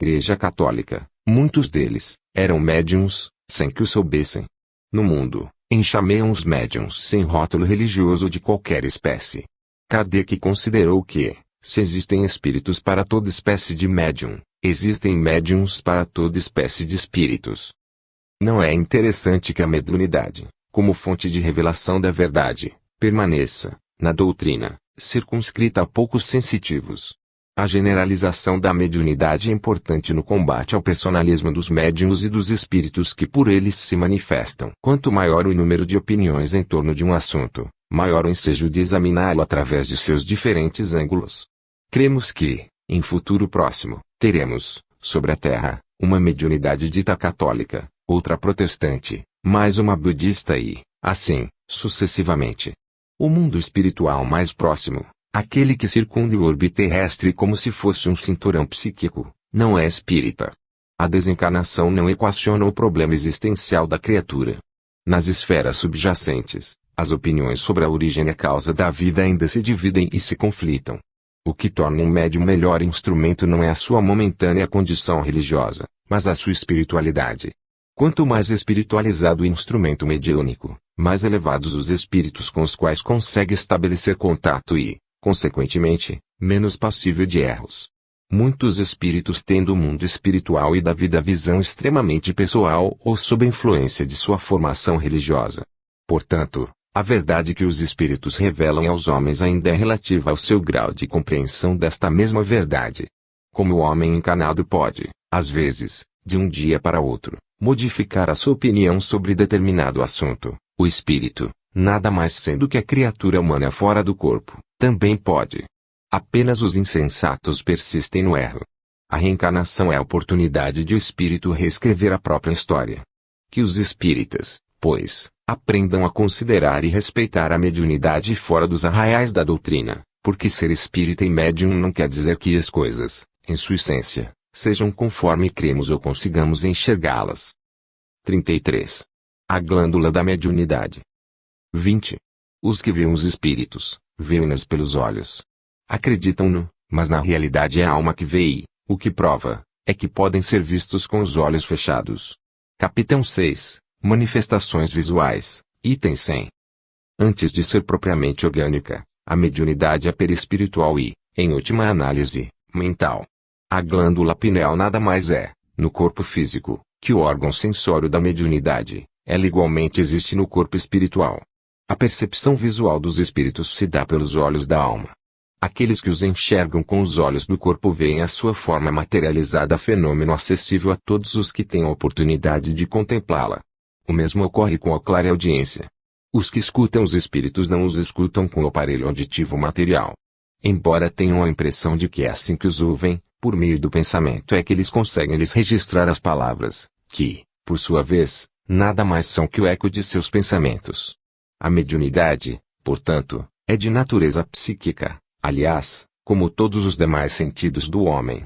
Igreja Católica, muitos deles, eram médiuns, sem que o soubessem. No mundo, enxameiam os médiuns sem rótulo religioso de qualquer espécie. Kardec considerou que, se existem espíritos para toda espécie de médium, existem médiuns para toda espécie de espíritos. Não é interessante que a mediunidade, como fonte de revelação da verdade, permaneça, na doutrina, circunscrita a poucos sensitivos. A generalização da mediunidade é importante no combate ao personalismo dos médiuns e dos espíritos que por eles se manifestam. Quanto maior o número de opiniões em torno de um assunto, maior o ensejo de examiná-lo através de seus diferentes ângulos. Cremos que, em futuro próximo, teremos, sobre a Terra, uma mediunidade dita católica, outra protestante, mais uma budista e, assim, sucessivamente. O mundo espiritual mais próximo, aquele que circunda o orbe terrestre como se fosse um cinturão psíquico, não é espírita. A desencarnação não equaciona o problema existencial da criatura. Nas esferas subjacentes, as opiniões sobre a origem e a causa da vida ainda se dividem e se conflitam. O que torna um médium melhor instrumento não é a sua momentânea condição religiosa, mas a sua espiritualidade. Quanto mais espiritualizado o instrumento mediúnico, mais elevados os espíritos com os quais consegue estabelecer contato e, consequentemente, menos passível de erros. Muitos espíritos têm do mundo espiritual e da vida visão extremamente pessoal ou sob influência de sua formação religiosa. Portanto, a verdade que os espíritos revelam aos homens ainda é relativa ao seu grau de compreensão desta mesma verdade. Como o homem encarnado pode, às vezes, de um dia para outro, modificar a sua opinião sobre determinado assunto, o espírito, nada mais sendo que a criatura humana fora do corpo, também pode. Apenas os insensatos persistem no erro. A reencarnação é a oportunidade de o espírito reescrever a própria história. Que os espíritas, pois, aprendam a considerar e respeitar a mediunidade fora dos arraiais da doutrina, porque ser espírita e médium não quer dizer que as coisas, em sua essência, sejam conforme cremos ou consigamos enxergá-las. 33. A glândula da mediunidade. 20. Os que veem os espíritos, veem-nos pelos olhos. Acreditam-no, mas na realidade é a alma que vê e, o que prova, é que podem ser vistos com os olhos fechados. Capítulo 6. Manifestações visuais, item 100. Antes de ser propriamente orgânica, a mediunidade é perispiritual e, em última análise, mental. A glândula pineal nada mais é, no corpo físico, que o órgão sensório da mediunidade. Ela igualmente existe no corpo espiritual. A percepção visual dos espíritos se dá pelos olhos da alma. Aqueles que os enxergam com os olhos do corpo veem a sua forma materializada, fenômeno acessível a todos os que têm a oportunidade de contemplá-la. O mesmo ocorre com a clareaudiência. Os que escutam os espíritos não os escutam com o aparelho auditivo material. Embora tenham a impressão de que é assim que os ouvem, por meio do pensamento é que eles conseguem lhes registrar as palavras, que, por sua vez, nada mais são que o eco de seus pensamentos. A mediunidade, portanto, é de natureza psíquica, aliás, como todos os demais sentidos do homem.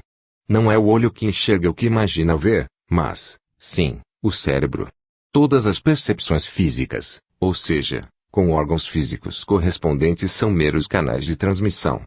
Não é o olho que enxerga o que imagina ver, mas, sim, o cérebro. Todas as percepções físicas, ou seja, com órgãos físicos correspondentes são meros canais de transmissão.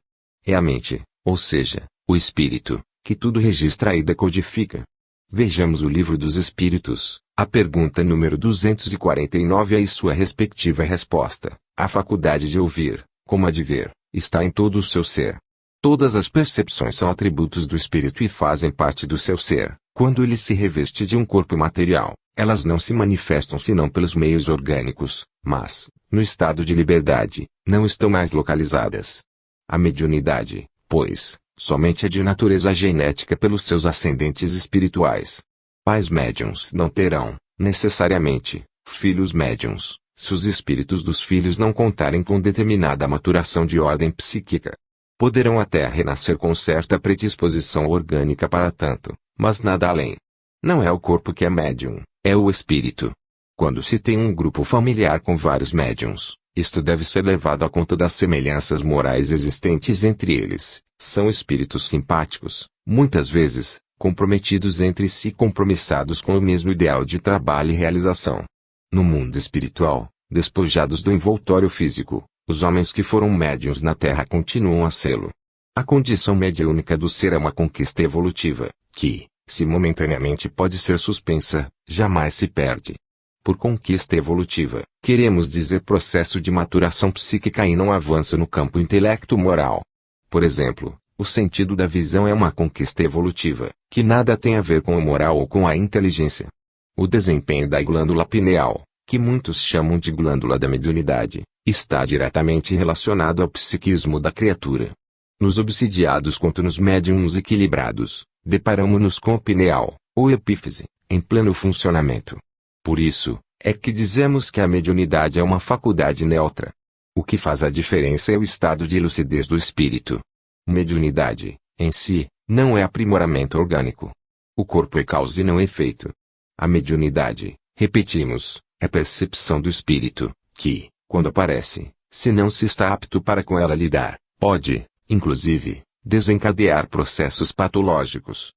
É a mente, ou seja, o espírito, que tudo registra e decodifica. Vejamos o Livro dos Espíritos, a pergunta número 249 e sua respectiva resposta. A faculdade de ouvir, como a de ver, está em todo o seu ser. Todas as percepções são atributos do espírito e fazem parte do seu ser. Quando ele se reveste de um corpo material, elas não se manifestam senão pelos meios orgânicos, mas, no estado de liberdade, não estão mais localizadas. A mediunidade, pois, somente é de natureza genética pelos seus ascendentes espirituais. Pais médiuns não terão, necessariamente, filhos médiuns, se os espíritos dos filhos não contarem com determinada maturação de ordem psíquica. Poderão até renascer com certa predisposição orgânica para tanto, mas nada além. Não é o corpo que é médium, é o espírito. Quando se tem um grupo familiar com vários médiuns, isto deve ser levado à conta das semelhanças morais existentes entre eles. São espíritos simpáticos, muitas vezes, comprometidos entre si, compromissados com o mesmo ideal de trabalho e realização. No mundo espiritual, despojados do envoltório físico, os homens que foram médiuns na Terra continuam a sê-lo. A condição mediúnica do ser é uma conquista evolutiva, que, Se momentaneamente pode ser suspensa, jamais se perde. Por conquista evolutiva, queremos dizer processo de maturação psíquica e não avanço no campo intelecto-moral. Por exemplo, o sentido da visão é uma conquista evolutiva, que nada tem a ver com o moral ou com a inteligência. O desempenho da glândula pineal, que muitos chamam de glândula da mediunidade, está diretamente relacionado ao psiquismo da criatura. Nos obsidiados quanto nos médiuns equilibrados, deparamo-nos com o pineal, ou epífise, em pleno funcionamento. Por isso, é que dizemos que a mediunidade é uma faculdade neutra. O que faz a diferença é o estado de lucidez do espírito. Mediunidade, em si, não é aprimoramento orgânico. O corpo é causa e não efeito. A mediunidade, repetimos, é percepção do espírito, que, quando aparece, se não se está apto para com ela lidar, pode, inclusive, desencadear processos patológicos.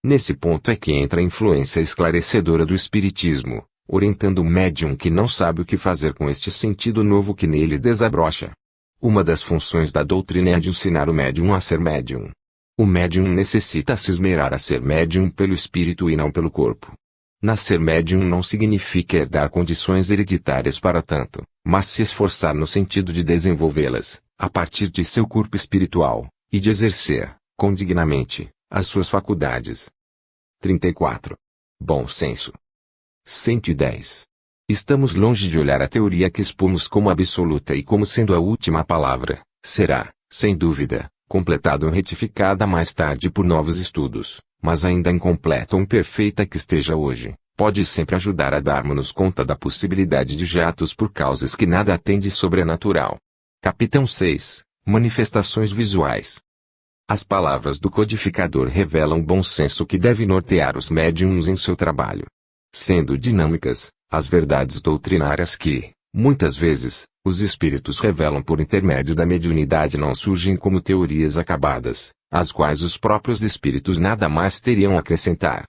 Nesse ponto é que entra a influência esclarecedora do espiritismo, orientando o médium que não sabe o que fazer com este sentido novo que nele desabrocha. Uma das funções da doutrina é de ensinar o médium a ser médium. O médium necessita se esmerar a ser médium pelo espírito e não pelo corpo. Nascer médium não significa herdar condições hereditárias para tanto, mas se esforçar no sentido de desenvolvê-las, a partir de seu corpo espiritual, e de exercer, condignamente, as suas faculdades. 34. Bom senso. 110. Estamos longe de olhar a teoria que expomos como absoluta e como sendo a última palavra. Será, sem dúvida, completada ou retificada mais tarde por novos estudos, mas ainda incompleta ou imperfeita que esteja hoje, pode sempre ajudar a darmos conta da possibilidade de jatos por causas que nada têm de sobrenatural. Capitão 6. Manifestações visuais. As palavras do codificador revelam bom senso que deve nortear os médiums em seu trabalho. Sendo dinâmicas, as verdades doutrinárias que, muitas vezes, os espíritos revelam por intermédio da mediunidade não surgem como teorias acabadas, às quais os próprios espíritos nada mais teriam a acrescentar.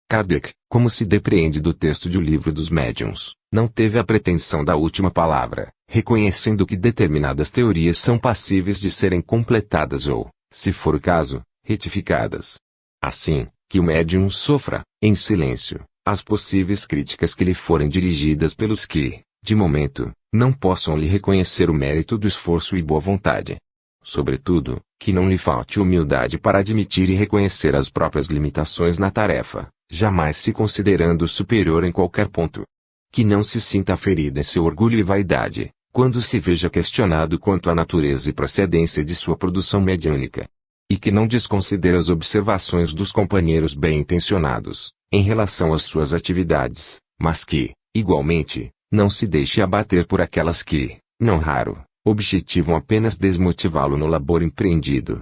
Kardec, como se depreende do texto de O Livro dos Médiuns, não teve a pretensão da última palavra, reconhecendo que determinadas teorias são passíveis de serem completadas ou, se for o caso, retificadas. Assim, que o médium sofra, em silêncio, as possíveis críticas que lhe forem dirigidas pelos que, de momento, não possam lhe reconhecer o mérito do esforço e boa vontade. Sobretudo, que não lhe falte humildade para admitir e reconhecer as próprias limitações na tarefa, jamais se considerando superior em qualquer ponto. Que não se sinta ferido em seu orgulho e vaidade, quando se veja questionado quanto à natureza e procedência de sua produção mediúnica. E que não desconsidere as observações dos companheiros bem-intencionados, em relação às suas atividades, mas que, igualmente, não se deixe abater por aquelas que, não raro, objetivam apenas desmotivá-lo no labor empreendido.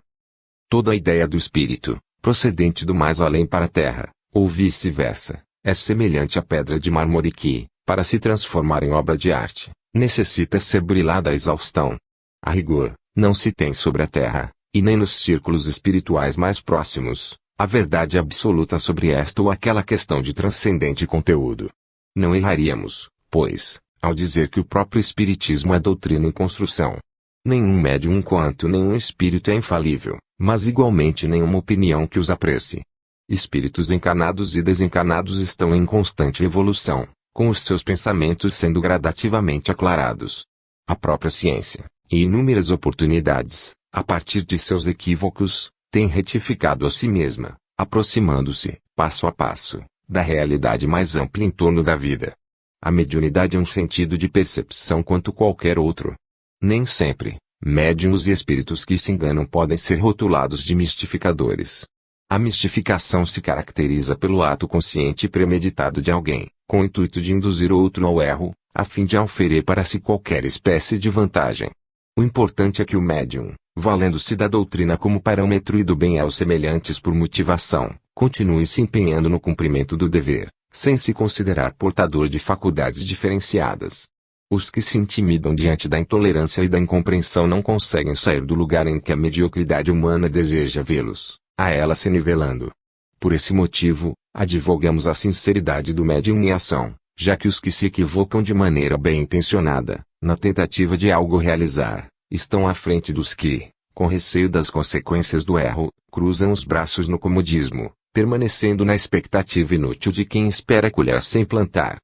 Toda a ideia do espírito, procedente do mais além para a terra, ou vice-versa, é semelhante à pedra de mármore que, para se transformar em obra de arte, necessita ser brilhada à exaustão. A rigor, não se tem sobre a terra, e nem nos círculos espirituais mais próximos, a verdade absoluta sobre esta ou aquela questão de transcendente conteúdo. Não erraríamos, pois, ao dizer que o próprio espiritismo é doutrina em construção. Nenhum médium quanto nenhum espírito é infalível, mas igualmente nenhuma opinião que os aprecie. Espíritos encarnados e desencarnados estão em constante evolução, com os seus pensamentos sendo gradativamente aclarados. A própria ciência, em inúmeras oportunidades, a partir de seus equívocos, tem retificado a si mesma, aproximando-se, passo a passo, da realidade mais ampla em torno da vida. A mediunidade é um sentido de percepção quanto qualquer outro. Nem sempre, médiuns e espíritos que se enganam podem ser rotulados de mistificadores. A mistificação se caracteriza pelo ato consciente e premeditado de alguém, com o intuito de induzir outro ao erro, a fim de auferir para si qualquer espécie de vantagem. O importante é que o médium, valendo-se da doutrina como parâmetro e do bem aos semelhantes por motivação, continue se empenhando no cumprimento do dever, sem se considerar portador de faculdades diferenciadas. Os que se intimidam diante da intolerância e da incompreensão não conseguem sair do lugar em que a mediocridade humana deseja vê-los, a ela se nivelando. Por esse motivo, advogamos a sinceridade do médium em ação, já que os que se equivocam de maneira bem-intencionada, na tentativa de algo realizar, estão à frente dos que, com receio das consequências do erro, cruzam os braços no comodismo, permanecendo na expectativa inútil de quem espera colher sem plantar.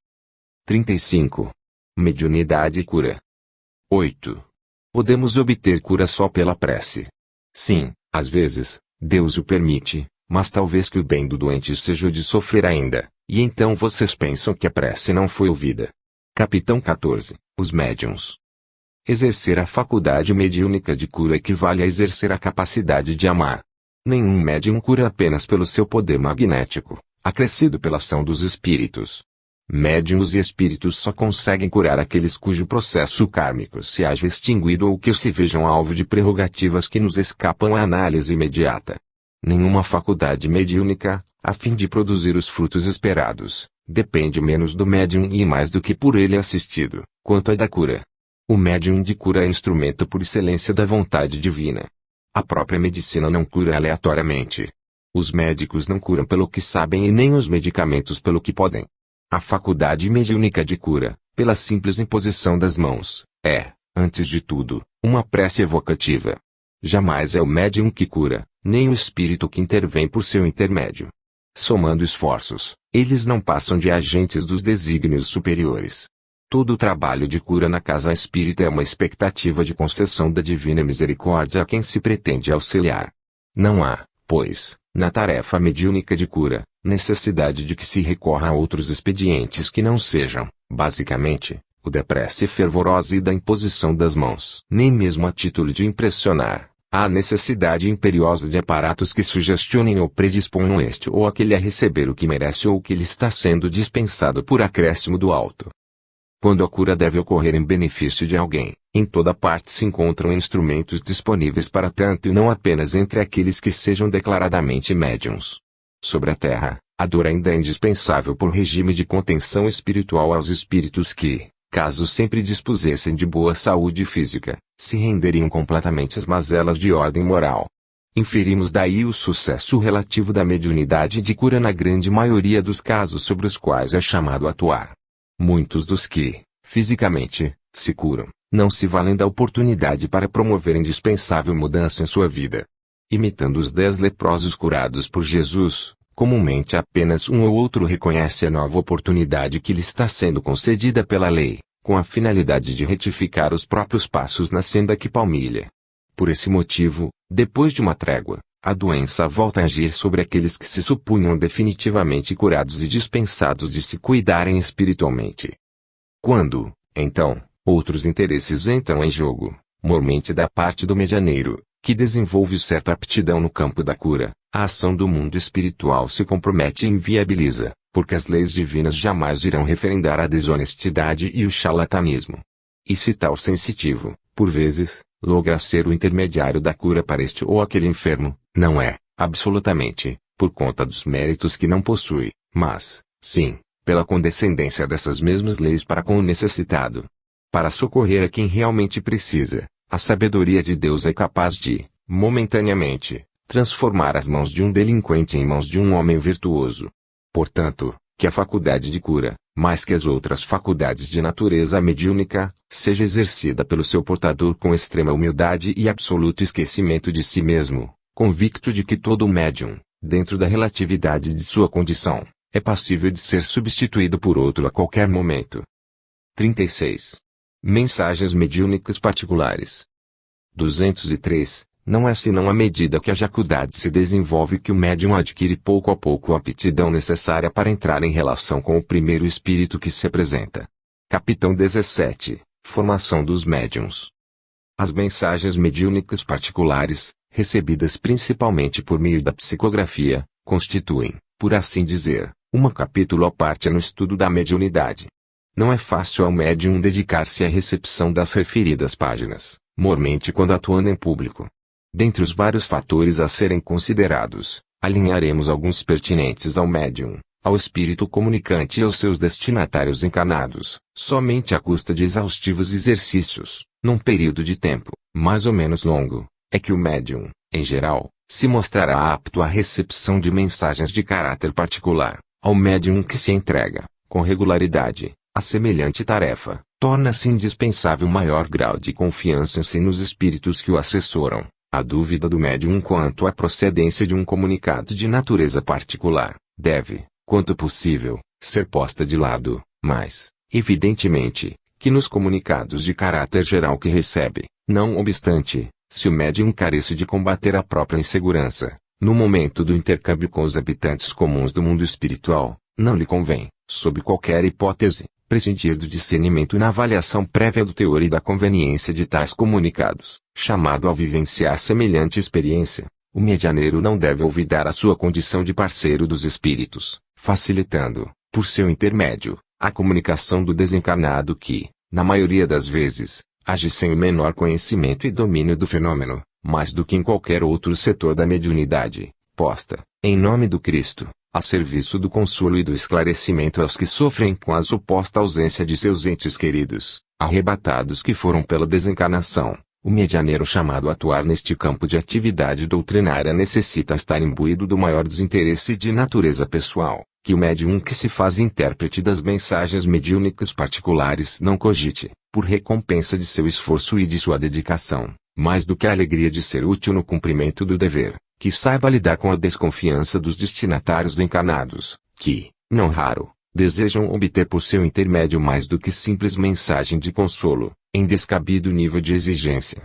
35. Mediunidade e cura. 8. Podemos obter cura só pela prece. Sim, às vezes, Deus o permite, mas talvez que o bem do doente seja o de sofrer ainda, e então vocês pensam que a prece não foi ouvida. Capitão 14. Os médiuns. Exercer a faculdade mediúnica de cura equivale a exercer a capacidade de amar. Nenhum médium cura apenas pelo seu poder magnético, acrescido pela ação dos espíritos. Médiuns e espíritos só conseguem curar aqueles cujo processo kármico se haja extinguido ou que se vejam alvo de prerrogativas que nos escapam à análise imediata. Nenhuma faculdade mediúnica, a fim de produzir os frutos esperados, depende menos do médium e mais do que por ele assistido, quanto a da cura. O médium de cura é instrumento por excelência da vontade divina. A própria medicina não cura aleatoriamente. Os médicos não curam pelo que sabem e nem os medicamentos pelo que podem. A faculdade mediúnica de cura, pela simples imposição das mãos, é, antes de tudo, uma prece evocativa. Jamais é o médium que cura, nem o espírito que intervém por seu intermédio. Somando esforços, eles não passam de agentes dos desígnios superiores. Todo o trabalho de cura na casa espírita é uma expectativa de concessão da divina misericórdia a quem se pretende auxiliar. Não há, pois, na tarefa mediúnica de cura, necessidade de que se recorra a outros expedientes que não sejam, basicamente, o da prece fervorosa e da imposição das mãos. Nem mesmo a título de impressionar, há necessidade imperiosa de aparatos que sugestionem ou predisponham este ou aquele a receber o que merece ou o que lhe está sendo dispensado por acréscimo do alto. Quando a cura deve ocorrer em benefício de alguém, em toda parte se encontram instrumentos disponíveis para tanto e não apenas entre aqueles que sejam declaradamente médiuns. Sobre a terra, a dor ainda é indispensável por regime de contenção espiritual aos espíritos que, caso sempre dispusessem de boa saúde física, se renderiam completamente às mazelas de ordem moral. Inferimos daí o sucesso relativo da mediunidade de cura na grande maioria dos casos sobre os quais é chamado a atuar. Muitos dos que, fisicamente, se curam, não se valem da oportunidade para promover indispensável mudança em sua vida. Imitando os 10 leprosos curados por Jesus, comumente apenas um ou outro reconhece a nova oportunidade que lhe está sendo concedida pela lei, com a finalidade de retificar os próprios passos na senda que palmilha. Por esse motivo, depois de uma trégua, a doença volta a agir sobre aqueles que se supunham definitivamente curados e dispensados de se cuidarem espiritualmente. Quando, então, outros interesses entram em jogo, mormente da parte do medianeiro, que desenvolve certa aptidão no campo da cura, a ação do mundo espiritual se compromete e inviabiliza, porque as leis divinas jamais irão referendar a desonestidade e o charlatanismo. E se tal sensitivo, por vezes, logra ser o intermediário da cura para este ou aquele enfermo, não é, absolutamente, por conta dos méritos que não possui, mas, sim, pela condescendência dessas mesmas leis para com o necessitado. Para socorrer a quem realmente precisa, a sabedoria de Deus é capaz de, momentaneamente, transformar as mãos de um delinquente em mãos de um homem virtuoso. Portanto, que a faculdade de cura, mais que as outras faculdades de natureza mediúnica, seja exercida pelo seu portador com extrema humildade e absoluto esquecimento de si mesmo, convicto de que todo médium, dentro da relatividade de sua condição, é passível de ser substituído por outro a qualquer momento. 36. Mensagens mediúnicas particulares. 203. Não é senão à medida que a faculdade se desenvolve que o médium adquire pouco a pouco a aptidão necessária para entrar em relação com o primeiro espírito que se apresenta. Capitão 17. Formação dos médiuns. As mensagens mediúnicas particulares, recebidas principalmente por meio da psicografia, constituem, por assim dizer, um capítulo à parte no estudo da mediunidade. Não é fácil ao médium dedicar-se à recepção das referidas páginas, mormente quando atuando em público. Dentre os vários fatores a serem considerados, alinharemos alguns pertinentes ao médium, ao espírito comunicante e aos seus destinatários encarnados, somente à custa de exaustivos exercícios, num período de tempo, mais ou menos longo, é que o médium, em geral, se mostrará apto à recepção de mensagens de caráter particular. Ao médium que se entrega, com regularidade, a semelhante tarefa, torna-se indispensável maior grau de confiança em si nos espíritos que o assessoram, A dúvida do médium quanto à procedência de um comunicado de natureza particular, deve, quanto possível, ser posta de lado, mas, evidentemente, que nos comunicados de caráter geral que recebe, não obstante, se o médium carece de combater a própria insegurança, no momento do intercâmbio com os habitantes comuns do mundo espiritual, não lhe convém, sob qualquer hipótese, prescindir do discernimento na avaliação prévia do teor e da conveniência de tais comunicados. Chamado a vivenciar semelhante experiência, o medianeiro não deve olvidar a sua condição de parceiro dos espíritos, facilitando, por seu intermédio, a comunicação do desencarnado que, na maioria das vezes, age sem o menor conhecimento e domínio do fenômeno, mais do que em qualquer outro setor da mediunidade, posta, em nome do Cristo, a serviço do consolo e do esclarecimento aos que sofrem com a suposta ausência de seus entes queridos, arrebatados que foram pela desencarnação. O medianeiro chamado a atuar neste campo de atividade doutrinária necessita estar imbuído do maior desinteresse de natureza pessoal, que o médium que se faz intérprete das mensagens mediúnicas particulares não cogite, por recompensa de seu esforço e de sua dedicação, mais do que a alegria de ser útil no cumprimento do dever, que saiba lidar com a desconfiança dos destinatários encarnados, que, não raro, desejam obter por seu intermédio mais do que simples mensagem de consolo, em descabido nível de exigência.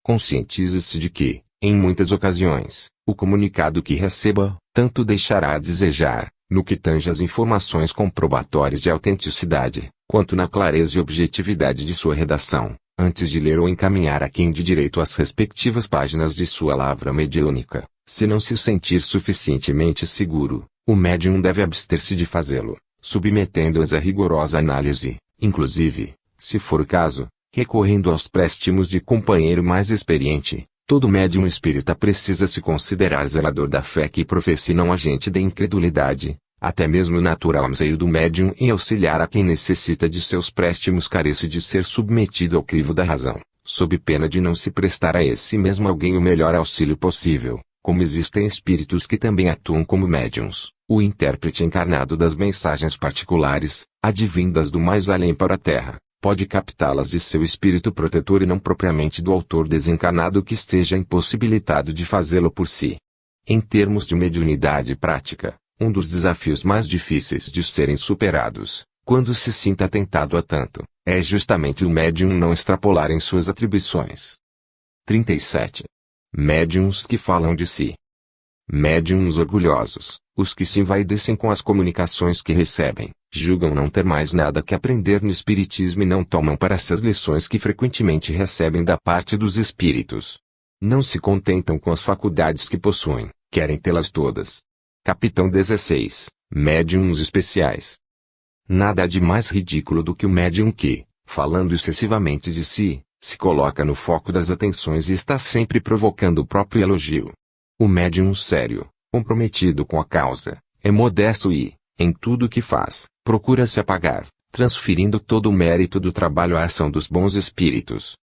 Conscientize-se de que, em muitas ocasiões, o comunicado que receba, tanto deixará a desejar, no que tange às informações comprobatórias de autenticidade, quanto na clareza e objetividade de sua redação, antes de ler ou encaminhar a quem de direito as respectivas páginas de sua lavra mediúnica. Se não se sentir suficientemente seguro, o médium deve abster-se de fazê-lo, submetendo-as a rigorosa análise, inclusive, se for o caso, recorrendo aos préstimos de companheiro mais experiente. Todo médium espírita precisa se considerar zelador da fé que professa e não agente da incredulidade, até mesmo natural anseio do médium em auxiliar a quem necessita de seus préstimos carece de ser submetido ao crivo da razão, sob pena de não se prestar a esse mesmo alguém o melhor auxílio possível. Como existem espíritos que também atuam como médiuns, o intérprete encarnado das mensagens particulares, advindas do mais além para a terra, pode captá-las de seu espírito protetor e não propriamente do autor desencarnado que esteja impossibilitado de fazê-lo por si. Em termos de mediunidade prática, um dos desafios mais difíceis de serem superados, quando se sinta tentado a tanto, é justamente o médium não extrapolar em suas atribuições. 37. Médiuns que falam de si. Médiuns orgulhosos, os que se envaidecem com as comunicações que recebem, julgam não ter mais nada que aprender no espiritismo e não tomam para si as lições que frequentemente recebem da parte dos espíritos. Não se contentam com as faculdades que possuem, querem tê-las todas. Capitão 16. Médiuns especiais. Nada há de mais ridículo do que o médium que, falando excessivamente de si, se coloca no foco das atenções e está sempre provocando o próprio elogio. O médium sério, comprometido com a causa, é modesto e, em tudo o que faz, procura se apagar, transferindo todo o mérito do trabalho à ação dos bons espíritos.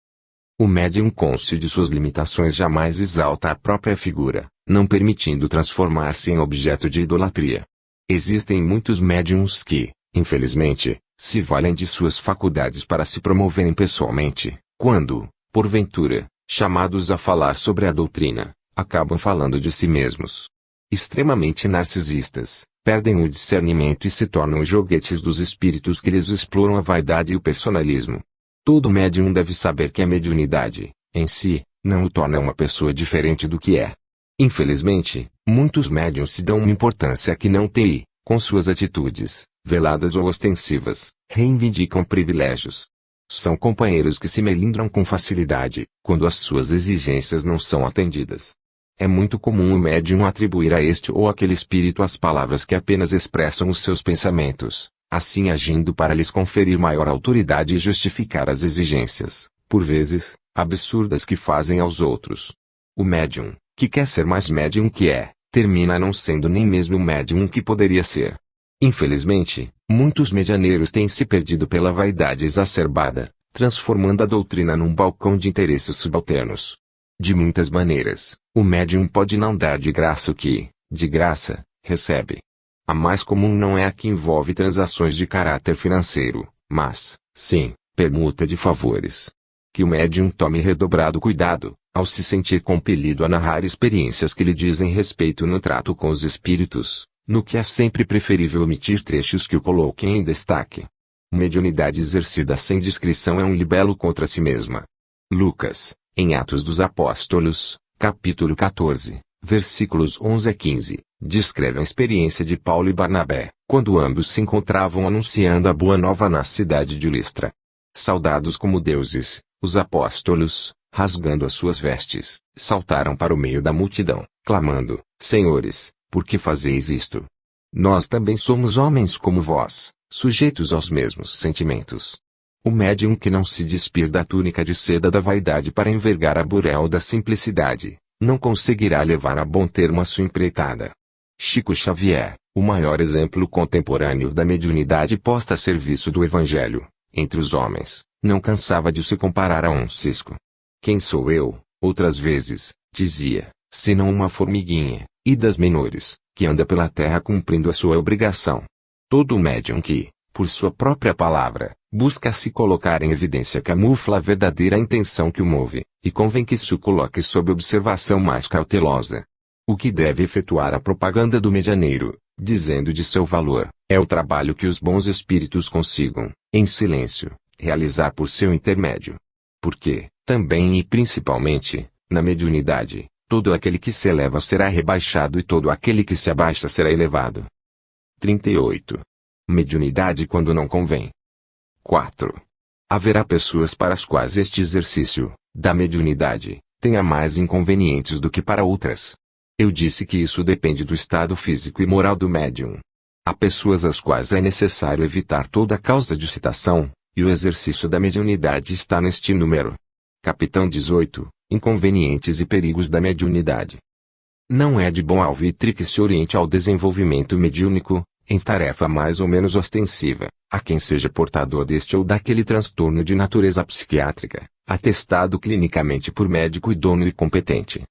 O médium cônscio de suas limitações jamais exalta a própria figura, não permitindo transformar-se em objeto de idolatria. Existem muitos médiuns que, infelizmente, se valem de suas faculdades para se promoverem pessoalmente, quando, porventura, chamados a falar sobre a doutrina, acabam falando de si mesmos. Extremamente narcisistas, perdem o discernimento e se tornam joguetes dos espíritos que lhes exploram a vaidade e o personalismo. Todo médium deve saber que a mediunidade, em si, não o torna uma pessoa diferente do que é. Infelizmente, muitos médiuns se dão uma importância que não têm e, com suas atitudes, veladas ou ostensivas, reivindicam privilégios. São companheiros que se melindram com facilidade, quando as suas exigências não são atendidas. É muito comum o médium atribuir a este ou aquele espírito as palavras que apenas expressam os seus pensamentos, assim agindo para lhes conferir maior autoridade e justificar as exigências, por vezes, absurdas que fazem aos outros. O médium, que quer ser mais médium que é, termina não sendo nem mesmo o médium que poderia ser. Infelizmente, muitos medianeiros têm se perdido pela vaidade exacerbada, transformando a doutrina num balcão de interesses subalternos. De muitas maneiras, o médium pode não dar de graça o que, de graça, recebe. A mais comum não é a que envolve transações de caráter financeiro, mas, sim, permuta de favores. Que o médium tome redobrado cuidado, ao se sentir compelido a narrar experiências que lhe dizem respeito no trato com os espíritos, no que é sempre preferível omitir trechos que o coloquem em destaque. Mediunidade exercida sem discrição é um libelo contra si mesma. Lucas, em Atos dos Apóstolos, capítulo 14, versículos 11 a 15, descreve a experiência de Paulo e Barnabé, quando ambos se encontravam anunciando a boa nova na cidade de Listra. Saudados como deuses, os apóstolos, rasgando as suas vestes, saltaram para o meio da multidão, clamando: Senhores, por que fazeis isto? Nós também somos homens como vós, sujeitos aos mesmos sentimentos. O médium que não se despir da túnica de seda da vaidade para envergar a burel da simplicidade, não conseguirá levar a bom termo a sua empreitada. Chico Xavier, o maior exemplo contemporâneo da mediunidade posta a serviço do Evangelho, entre os homens, não cansava de se comparar a um cisco. Quem sou eu, outras vezes, dizia, senão uma formiguinha, e das menores, que anda pela terra cumprindo a sua obrigação. Todo médium que, por sua própria palavra, busca se colocar em evidência camufla a verdadeira intenção que o move, e convém que se o coloque sob observação mais cautelosa. O que deve efetuar a propaganda do medianeiro, dizendo de seu valor, é o trabalho que os bons espíritos consigam, em silêncio, realizar por seu intermédio. Porque, também e principalmente, na mediunidade, todo aquele que se eleva será rebaixado e todo aquele que se abaixa será elevado. 38. Mediunidade quando não convém. 4. Haverá pessoas para as quais este exercício, da mediunidade, tenha mais inconvenientes do que para outras. Eu disse que isso depende do estado físico e moral do médium. Há pessoas às quais é necessário evitar toda causa de excitação, e o exercício da mediunidade está neste número. Capitão 18. Inconvenientes e perigos da mediunidade. Não é de bom alvitre que se oriente ao desenvolvimento mediúnico, em tarefa mais ou menos ostensiva, a quem seja portador deste ou daquele transtorno de natureza psiquiátrica, atestado clinicamente por médico idôneo e competente.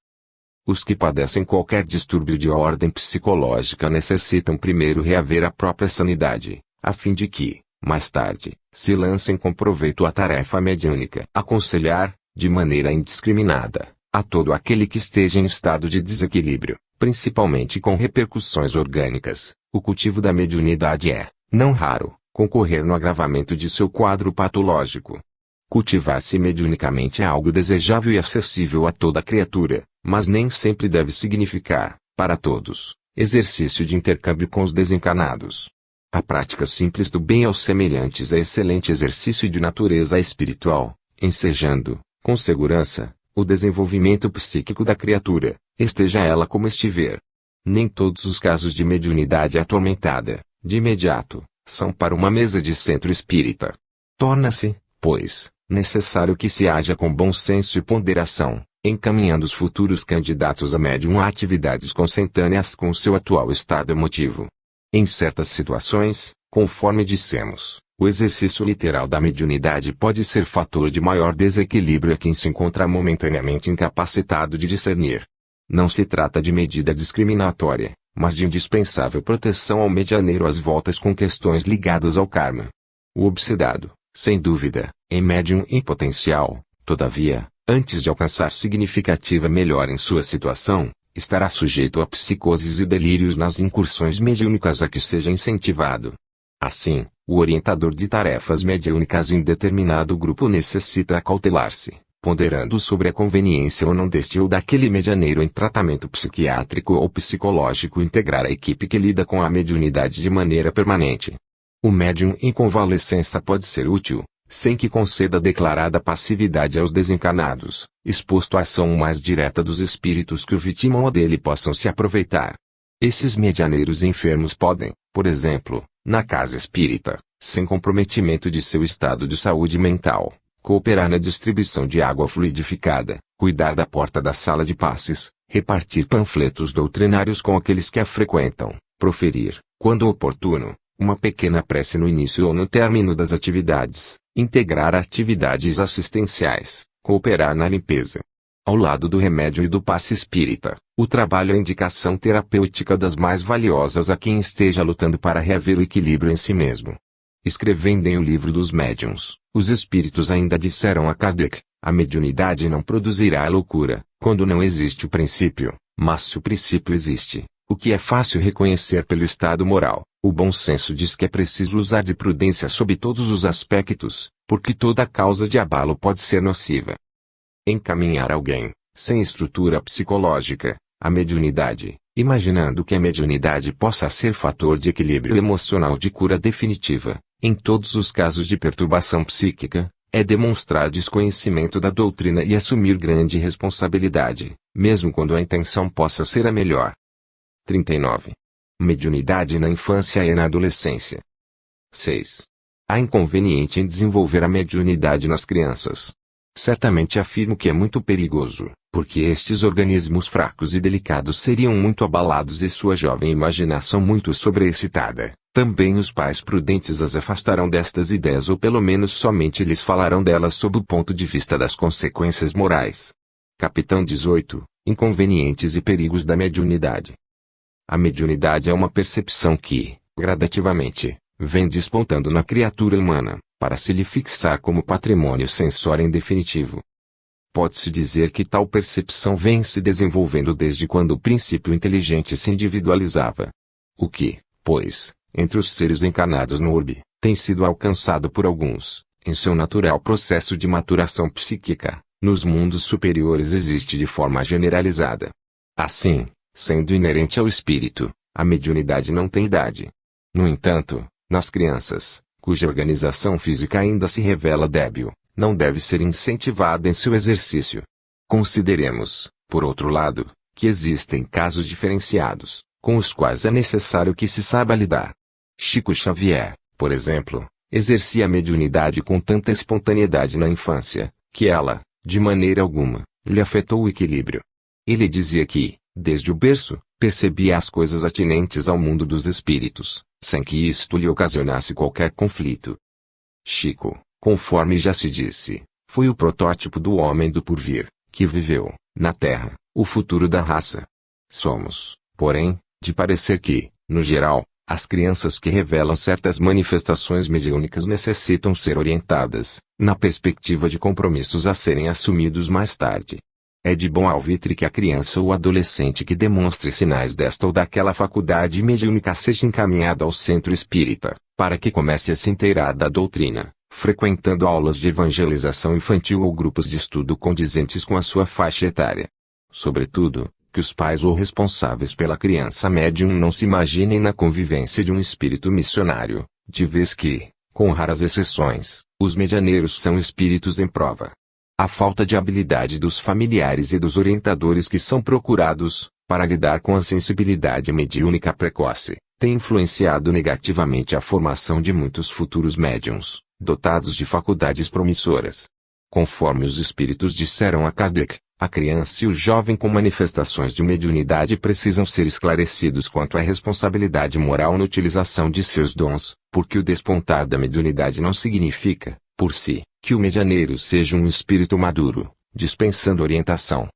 Os que padecem qualquer distúrbio de ordem psicológica necessitam primeiro reaver a própria sanidade, a fim de que, mais tarde, se lancem com proveito à tarefa mediúnica. Aconselhar, de maneira indiscriminada, a todo aquele que esteja em estado de desequilíbrio, principalmente com repercussões orgânicas, o cultivo da mediunidade é, não raro, concorrer no agravamento de seu quadro patológico. Cultivar-se mediunicamente é algo desejável e acessível a toda criatura, mas nem sempre deve significar, para todos, exercício de intercâmbio com os desencarnados. A prática simples do bem aos semelhantes é excelente exercício de natureza espiritual, ensejando, com segurança, o desenvolvimento psíquico da criatura, esteja ela como estiver. Nem todos os casos de mediunidade atormentada, de imediato, são para uma mesa de centro espírita. Torna-se, pois, necessário que se haja com bom senso e ponderação, encaminhando os futuros candidatos a médium a atividades consentâneas com o seu atual estado emotivo. Em certas situações, conforme dissemos, o exercício literal da mediunidade pode ser fator de maior desequilíbrio a quem se encontra momentaneamente incapacitado de discernir. Não se trata de medida discriminatória, mas de indispensável proteção ao medianeiro às voltas com questões ligadas ao karma. O obsedado, sem dúvida, é médium em potencial, todavia, antes de alcançar significativa melhora em sua situação, estará sujeito a psicoses e delírios nas incursões mediúnicas a que seja incentivado. Assim, o orientador de tarefas mediúnicas em determinado grupo necessita acautelar-se, ponderando sobre a conveniência ou não deste ou daquele medianeiro em tratamento psiquiátrico ou psicológico integrar a equipe que lida com a mediunidade de maneira permanente. O médium em convalescença pode ser útil, sem que conceda declarada passividade aos desencarnados, exposto à ação mais direta dos espíritos que o vitimam ou dele possam se aproveitar. Esses medianeiros enfermos podem, por exemplo, na casa espírita, sem comprometimento de seu estado de saúde mental, cooperar na distribuição de água fluidificada, cuidar da porta da sala de passes, repartir panfletos doutrinários com aqueles que a frequentam, proferir, quando oportuno, uma pequena prece no início ou no término das atividades, integrar atividades assistenciais, cooperar na limpeza. Ao lado do remédio e do passe espírita, o trabalho é a indicação terapêutica das mais valiosas a quem esteja lutando para reaver o equilíbrio em si mesmo. Escrevendo em O Livro dos Médiuns, os espíritos ainda disseram a Kardec, A mediunidade não produzirá a loucura, quando não existe o princípio, mas se o princípio existe, o que é fácil reconhecer pelo estado moral, o bom senso diz que é preciso usar de prudência sob todos os aspectos, porque toda causa de abalo pode ser nociva. Encaminhar alguém, sem estrutura psicológica, à mediunidade, imaginando que a mediunidade possa ser fator de equilíbrio emocional de cura definitiva, em todos os casos de perturbação psíquica, é demonstrar desconhecimento da doutrina e assumir grande responsabilidade, mesmo quando a intenção possa ser a melhor. 39. Mediunidade na infância e na adolescência. 6. Há inconveniente em desenvolver a mediunidade nas crianças. Certamente afirmo que é muito perigoso, porque estes organismos fracos e delicados seriam muito abalados e sua jovem imaginação muito sobreexcitada. Também os pais prudentes as afastarão destas ideias ou pelo menos somente lhes falarão delas sob o ponto de vista das consequências morais. Capitão 18. Inconvenientes e perigos da mediunidade. A mediunidade é uma percepção que, gradativamente, vem despontando na criatura humana, para se lhe fixar como patrimônio sensório em definitivo. Pode-se dizer que tal percepção vem se desenvolvendo desde quando o princípio inteligente se individualizava. O que, pois, entre os seres encarnados no orbe, tem sido alcançado por alguns, em seu natural processo de maturação psíquica, nos mundos superiores existe de forma generalizada. Assim, sendo inerente ao espírito, a mediunidade não tem idade. No entanto, nas crianças, cuja organização física ainda se revela débil, não deve ser incentivada em seu exercício. Consideremos, por outro lado, que existem casos diferenciados, com os quais é necessário que se saiba lidar. Chico Xavier, por exemplo, exercia a mediunidade com tanta espontaneidade na infância, que ela, de maneira alguma, lhe afetou o equilíbrio. Ele dizia que, desde o berço, percebia as coisas atinentes ao mundo dos espíritos, sem que isto lhe ocasionasse qualquer conflito. Chico, conforme já se disse, foi o protótipo do homem do porvir, que viveu, na Terra, o futuro da raça. Somos, porém, de parecer que, no geral, as crianças que revelam certas manifestações mediúnicas necessitam ser orientadas, na perspectiva de compromissos a serem assumidos mais tarde. É de bom alvitre que a criança ou adolescente que demonstre sinais desta ou daquela faculdade mediúnica seja encaminhado ao centro espírita, para que comece a se inteirar da doutrina, frequentando aulas de evangelização infantil ou grupos de estudo condizentes com a sua faixa etária. Sobretudo, que os pais ou responsáveis pela criança médium não se imaginem na convivência de um espírito missionário, de vez que, com raras exceções, os medianeiros são espíritos em prova. A falta de habilidade dos familiares e dos orientadores que são procurados, para lidar com a sensibilidade mediúnica precoce, tem influenciado negativamente a formação de muitos futuros médiuns, dotados de faculdades promissoras. Conforme os espíritos disseram a Kardec, a criança e o jovem com manifestações de mediunidade precisam ser esclarecidos quanto à responsabilidade moral na utilização de seus dons, porque o despontar da mediunidade não significa, por si, que o medianeiro seja um espírito maduro, dispensando orientação.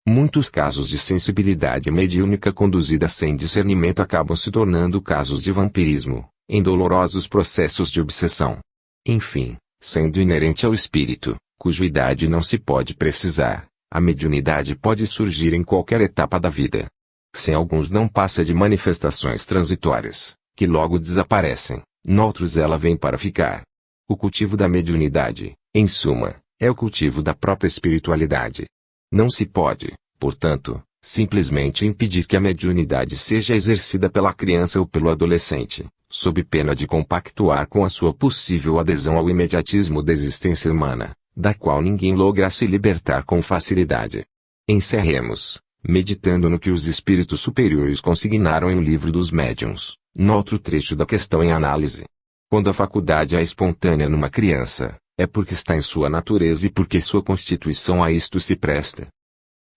Muitos casos de sensibilidade mediúnica conduzida sem discernimento acabam se tornando casos de vampirismo, em dolorosos processos de obsessão. Enfim, sendo inerente ao espírito, cuja idade não se pode precisar, a mediunidade pode surgir em qualquer etapa da vida. Se alguns não passa de manifestações transitórias, que logo desaparecem, noutros ela vem para ficar. O cultivo da mediunidade, em suma, é o cultivo da própria espiritualidade. Não se pode, portanto, simplesmente impedir que a mediunidade seja exercida pela criança ou pelo adolescente, sob pena de compactuar com a sua possível adesão ao imediatismo da existência humana, da qual ninguém logra se libertar com facilidade. Encerremos, meditando no que os espíritos superiores consignaram em O Livro dos Médiuns, no outro trecho da questão em análise. Quando a faculdade é espontânea numa criança, é porque está em sua natureza e porque sua constituição a isto se presta.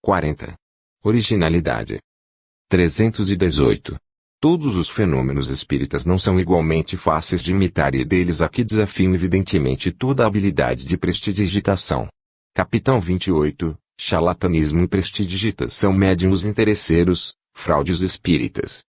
40. Originalidade. 318. Todos os fenômenos espíritas não são igualmente fáceis de imitar e deles aqui desafiam evidentemente toda a habilidade de prestidigitação. Capitão 28. Charlatanismo e prestidigitação médiuns interesseiros, fraudes espíritas.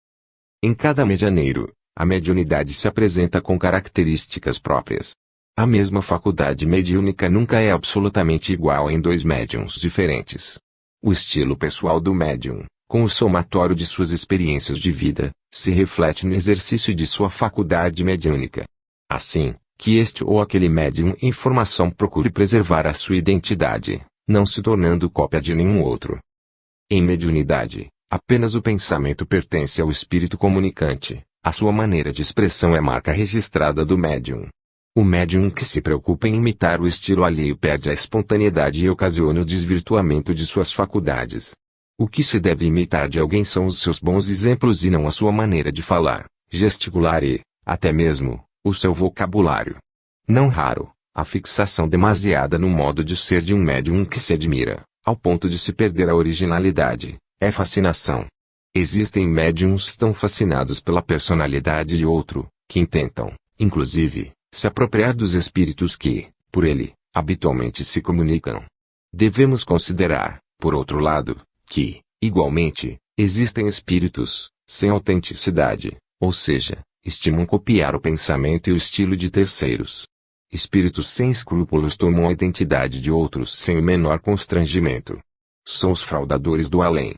Em cada medianeiro, a mediunidade se apresenta com características próprias. A mesma faculdade mediúnica nunca é absolutamente igual em dois médiuns diferentes. O estilo pessoal do médium, com o somatório de suas experiências de vida, se reflete no exercício de sua faculdade mediúnica. Assim, que este ou aquele médium em formação procure preservar a sua identidade, não se tornando cópia de nenhum outro. Em mediunidade, apenas o pensamento pertence ao espírito comunicante, a sua maneira de expressão é marca registrada do médium. O médium que se preocupa em imitar o estilo alheio perde a espontaneidade e ocasiona o desvirtuamento de suas faculdades. O que se deve imitar de alguém são os seus bons exemplos e não a sua maneira de falar, gesticular e, até mesmo, o seu vocabulário. Não raro, a fixação demasiada no modo de ser de um médium que se admira, ao ponto de se perder a originalidade, é fascinação. Existem médiums tão fascinados pela personalidade de outro, que intentam, inclusive, se apropriar dos espíritos que, por ele, habitualmente se comunicam. Devemos considerar, por outro lado, que, igualmente, existem espíritos, sem autenticidade, ou seja, estimam copiar o pensamento e o estilo de terceiros. Espíritos sem escrúpulos tomam a identidade de outros sem o menor constrangimento. São os fraudadores do além.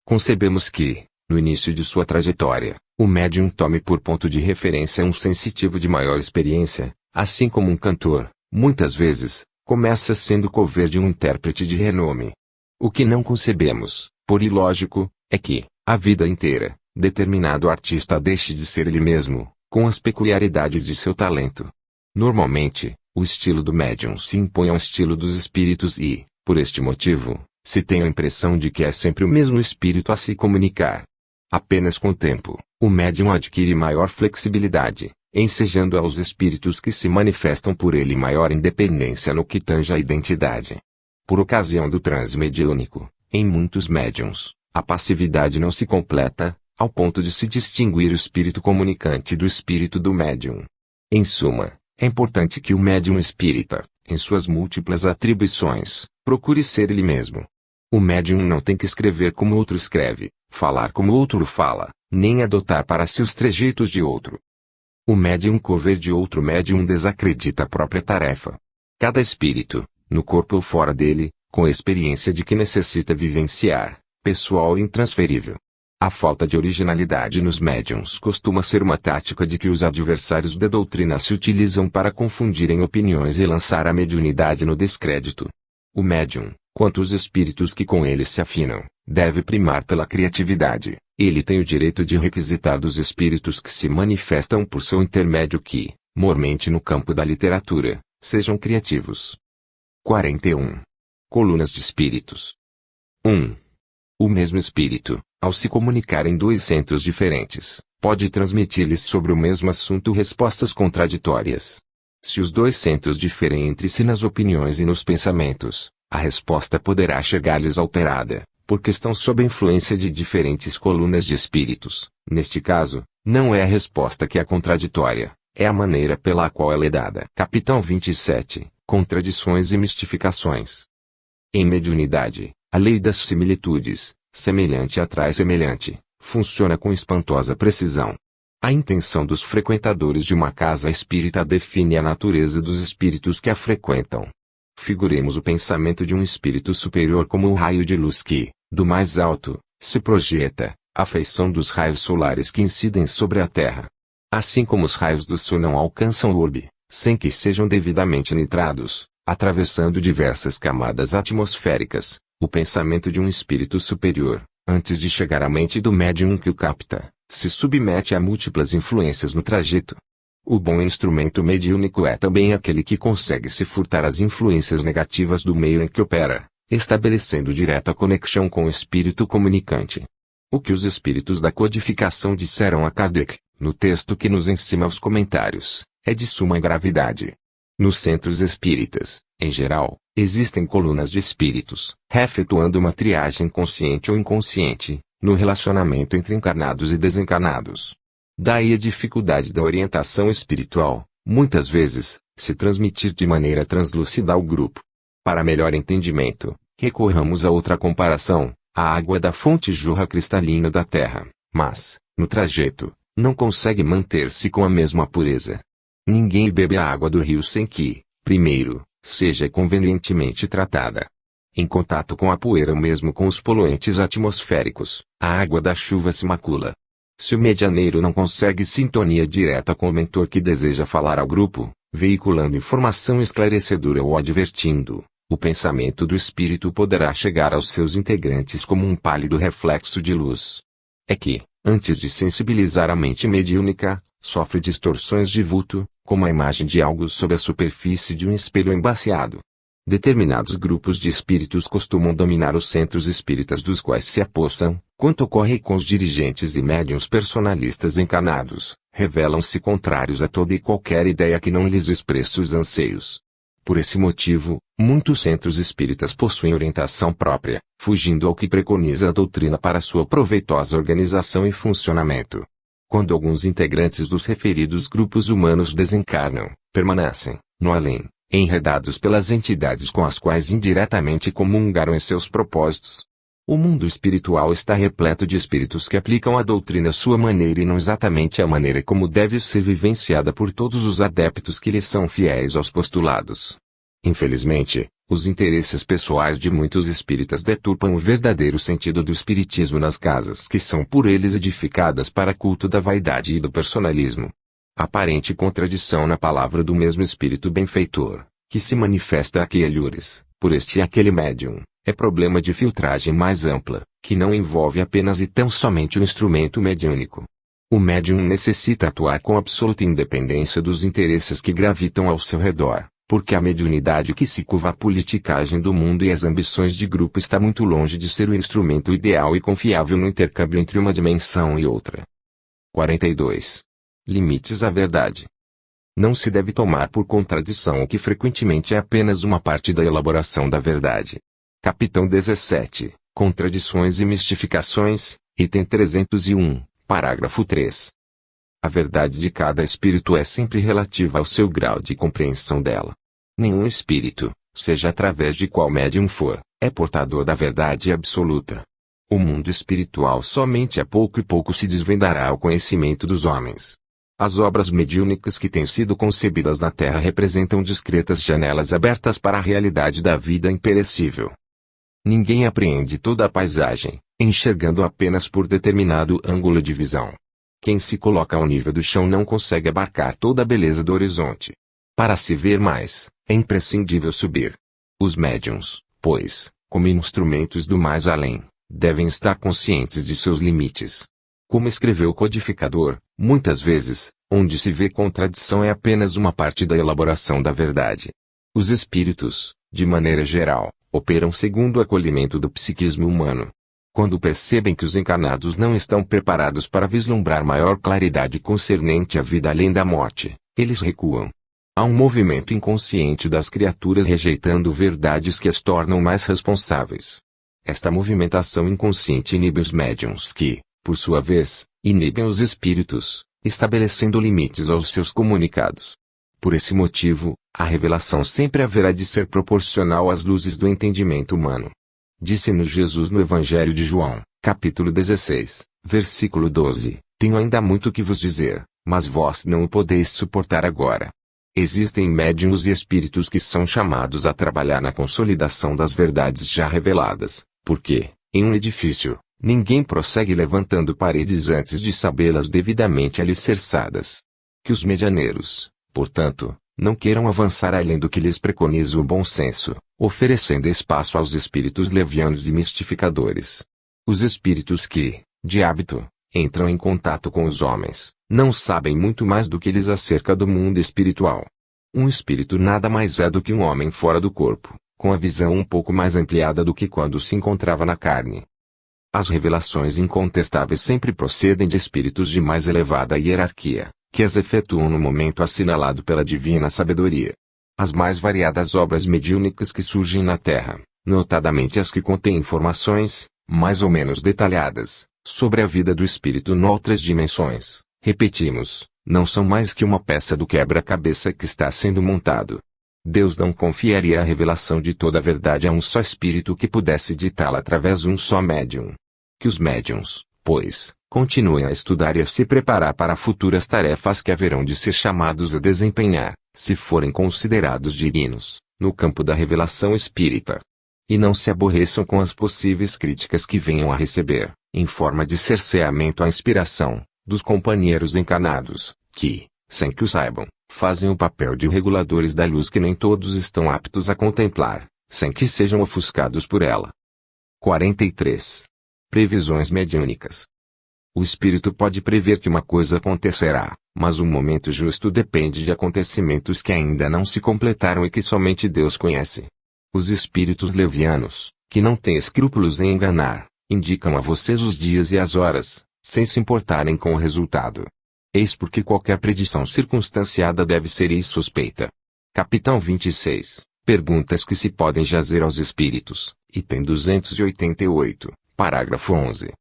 Concebemos que, no início de sua trajetória, o médium tome por ponto de referência um sensitivo de maior experiência, assim como um cantor, muitas vezes, começa sendo cover de um intérprete de renome. O que não concebemos, por ilógico, é que, a vida inteira, determinado artista deixe de ser ele mesmo, com as peculiaridades de seu talento. Normalmente, o estilo do médium se impõe ao estilo dos espíritos e, por este motivo, se tem a impressão de que é sempre o mesmo espírito a se comunicar. Apenas com o tempo, o médium adquire maior flexibilidade, ensejando aos espíritos que se manifestam por ele maior independência no que tange à identidade. Por ocasião do transe mediúnico, em muitos médiuns, a passividade não se completa, ao ponto de se distinguir o espírito comunicante do espírito do médium. Em suma, é importante que o médium espírita, em suas múltiplas atribuições, procure ser ele mesmo. O médium não tem que escrever como outro escreve, falar como outro fala, nem adotar para si os trejeitos de outro. O médium cover de outro médium desacredita a própria tarefa. Cada espírito, no corpo ou fora dele, com a experiência de que necessita vivenciar, pessoal e intransferível. A falta de originalidade nos médiums costuma ser uma tática de que os adversários da doutrina se utilizam para confundirem opiniões e lançar a mediunidade no descrédito. O médium, quanto os espíritos que com ele se afinam, deve primar pela criatividade. Ele tem o direito de requisitar dos espíritos que se manifestam por seu intermédio que, mormente no campo da literatura, sejam criativos. 41. Colunas de espíritos. 1. O mesmo espírito, ao se comunicar em dois centros diferentes, pode transmitir-lhes sobre o mesmo assunto respostas contraditórias. Se os dois centros diferem entre si nas opiniões e nos pensamentos, a resposta poderá chegar-lhes alterada, porque estão sob a influência de diferentes colunas de espíritos. Neste caso, não é a resposta que é contraditória, é a maneira pela qual ela é dada. Capítulo 27. Contradições e mistificações. Em mediunidade, a lei das similitudes, semelhante atrai semelhante, funciona com espantosa precisão. A intenção dos frequentadores de uma casa espírita define a natureza dos espíritos que a frequentam. Figuremos o pensamento de um espírito superior como um raio de luz que, do mais alto, se projeta, à feição dos raios solares que incidem sobre a Terra. Assim como os raios do Sol não alcançam o orbe, sem que sejam devidamente nitrados, atravessando diversas camadas atmosféricas, o pensamento de um espírito superior, antes de chegar à mente do médium que o capta, se submete a múltiplas influências no trajeto. O bom instrumento mediúnico é também aquele que consegue se furtar às influências negativas do meio em que opera, estabelecendo direta conexão com o espírito comunicante. O que os espíritos da codificação disseram a Kardec, no texto que nos ensina os comentários, é de suma gravidade. Nos centros espíritas, em geral, existem colunas de espíritos, efetuando uma triagem consciente ou inconsciente, no relacionamento entre encarnados e desencarnados. Daí a dificuldade da orientação espiritual, muitas vezes, se transmitir de maneira translúcida ao grupo. Para melhor entendimento, recorramos a outra comparação: a água da fonte jorra cristalina da terra, mas, no trajeto, não consegue manter-se com a mesma pureza. Ninguém bebe a água do rio sem que, primeiro, seja convenientemente tratada. Em contato com a poeira ou mesmo com os poluentes atmosféricos, a água da chuva se macula. Se o medianeiro não consegue sintonia direta com o mentor que deseja falar ao grupo, veiculando informação esclarecedora ou advertindo, o pensamento do espírito poderá chegar aos seus integrantes como um pálido reflexo de luz. É que, antes de sensibilizar a mente mediúnica, sofre distorções de vulto, como a imagem de algo sob a superfície de um espelho embaciado. Determinados grupos de espíritos costumam dominar os centros espíritas dos quais se apossam, quanto ocorre com os dirigentes e médiuns personalistas encarnados, revelam-se contrários a toda e qualquer ideia que não lhes expresse os anseios. Por esse motivo, muitos centros espíritas possuem orientação própria, fugindo ao que preconiza a doutrina para sua proveitosa organização e funcionamento. Quando alguns integrantes dos referidos grupos humanos desencarnam, permanecem, no além, enredados pelas entidades com as quais indiretamente comungaram em seus propósitos. O mundo espiritual está repleto de espíritos que aplicam a doutrina à sua maneira e não exatamente à maneira como deve ser vivenciada por todos os adeptos que lhes são fiéis aos postulados. Infelizmente, os interesses pessoais de muitos espíritas deturpam o verdadeiro sentido do espiritismo nas casas que são por eles edificadas para culto da vaidade e do personalismo. Aparente contradição na palavra do mesmo espírito benfeitor, que se manifesta aqui alhures, por este e aquele médium, é problema de filtragem mais ampla, que não envolve apenas e tão somente o instrumento mediúnico. O médium necessita atuar com absoluta independência dos interesses que gravitam ao seu redor, porque a mediunidade que se curva à politicagem do mundo e às ambições de grupo está muito longe de ser o instrumento ideal e confiável no intercâmbio entre uma dimensão e outra. 42. Limites à verdade. Não se deve tomar por contradição o que frequentemente é apenas uma parte da elaboração da verdade. Capitão 17, Contradições e Mistificações, item 301, parágrafo 3. A verdade de cada espírito é sempre relativa ao seu grau de compreensão dela. Nenhum espírito, seja através de qual médium for, é portador da verdade absoluta. O mundo espiritual somente a pouco e pouco se desvendará ao conhecimento dos homens. As obras mediúnicas que têm sido concebidas na Terra representam discretas janelas abertas para a realidade da vida imperecível. Ninguém apreende toda a paisagem, enxergando apenas por determinado ângulo de visão. Quem se coloca ao nível do chão não consegue abarcar toda a beleza do horizonte. Para se ver mais, é imprescindível subir. Os médiuns, pois, como instrumentos do mais além, devem estar conscientes de seus limites. Como escreveu o codificador, muitas vezes, onde se vê contradição é apenas uma parte da elaboração da verdade. Os espíritos, de maneira geral, operam segundo o acolhimento do psiquismo humano. Quando percebem que os encarnados não estão preparados para vislumbrar maior claridade concernente à vida além da morte, eles recuam. Há um movimento inconsciente das criaturas rejeitando verdades que as tornam mais responsáveis. Esta movimentação inconsciente inibe os médiuns que, por sua vez, inibem os espíritos, estabelecendo limites aos seus comunicados. Por esse motivo, a revelação sempre haverá de ser proporcional às luzes do entendimento humano. Disse-nos Jesus no Evangelho de João, capítulo 16, versículo 12, tenho ainda muito que vos dizer, mas vós não o podeis suportar agora. Existem médiuns e espíritos que são chamados a trabalhar na consolidação das verdades já reveladas, porque, em um edifício, ninguém prossegue levantando paredes antes de sabê-las devidamente alicerçadas. Que os medianeiros, portanto, não queiram avançar além do que lhes preconiza o bom senso, oferecendo espaço aos espíritos levianos e mistificadores. Os espíritos que, de hábito, entram em contato com os homens, não sabem muito mais do que lhes acerca do mundo espiritual. Um espírito nada mais é do que um homem fora do corpo, com a visão um pouco mais ampliada do que quando se encontrava na carne. As revelações incontestáveis sempre procedem de espíritos de mais elevada hierarquia, que as efetuam no momento assinalado pela divina sabedoria. As mais variadas obras mediúnicas que surgem na Terra, notadamente as que contêm informações, mais ou menos detalhadas, sobre a vida do espírito noutras dimensões, repetimos, não são mais que uma peça do quebra-cabeça que está sendo montado. Deus não confiaria a revelação de toda a verdade a um só espírito que pudesse ditá-la através de um só médium. Que os médiuns, pois, Continuem a estudar e a se preparar para futuras tarefas que haverão de ser chamados a desempenhar, se forem considerados dignos, no campo da revelação espírita. E não se aborreçam com as possíveis críticas que venham a receber, em forma de cerceamento à inspiração, dos companheiros encarnados, que, sem que o saibam, fazem o papel de reguladores da luz que nem todos estão aptos a contemplar, sem que sejam ofuscados por ela. 43. Previsões mediúnicas. O espírito pode prever que uma coisa acontecerá, mas o momento justo depende de acontecimentos que ainda não se completaram e que somente Deus conhece. Os espíritos levianos, que não têm escrúpulos em enganar, indicam a vocês os dias e as horas, sem se importarem com o resultado. Eis porque qualquer predição circunstanciada deve ser suspeita. Capitão 26. Perguntas que se podem jazer aos espíritos, item 288, parágrafo 11.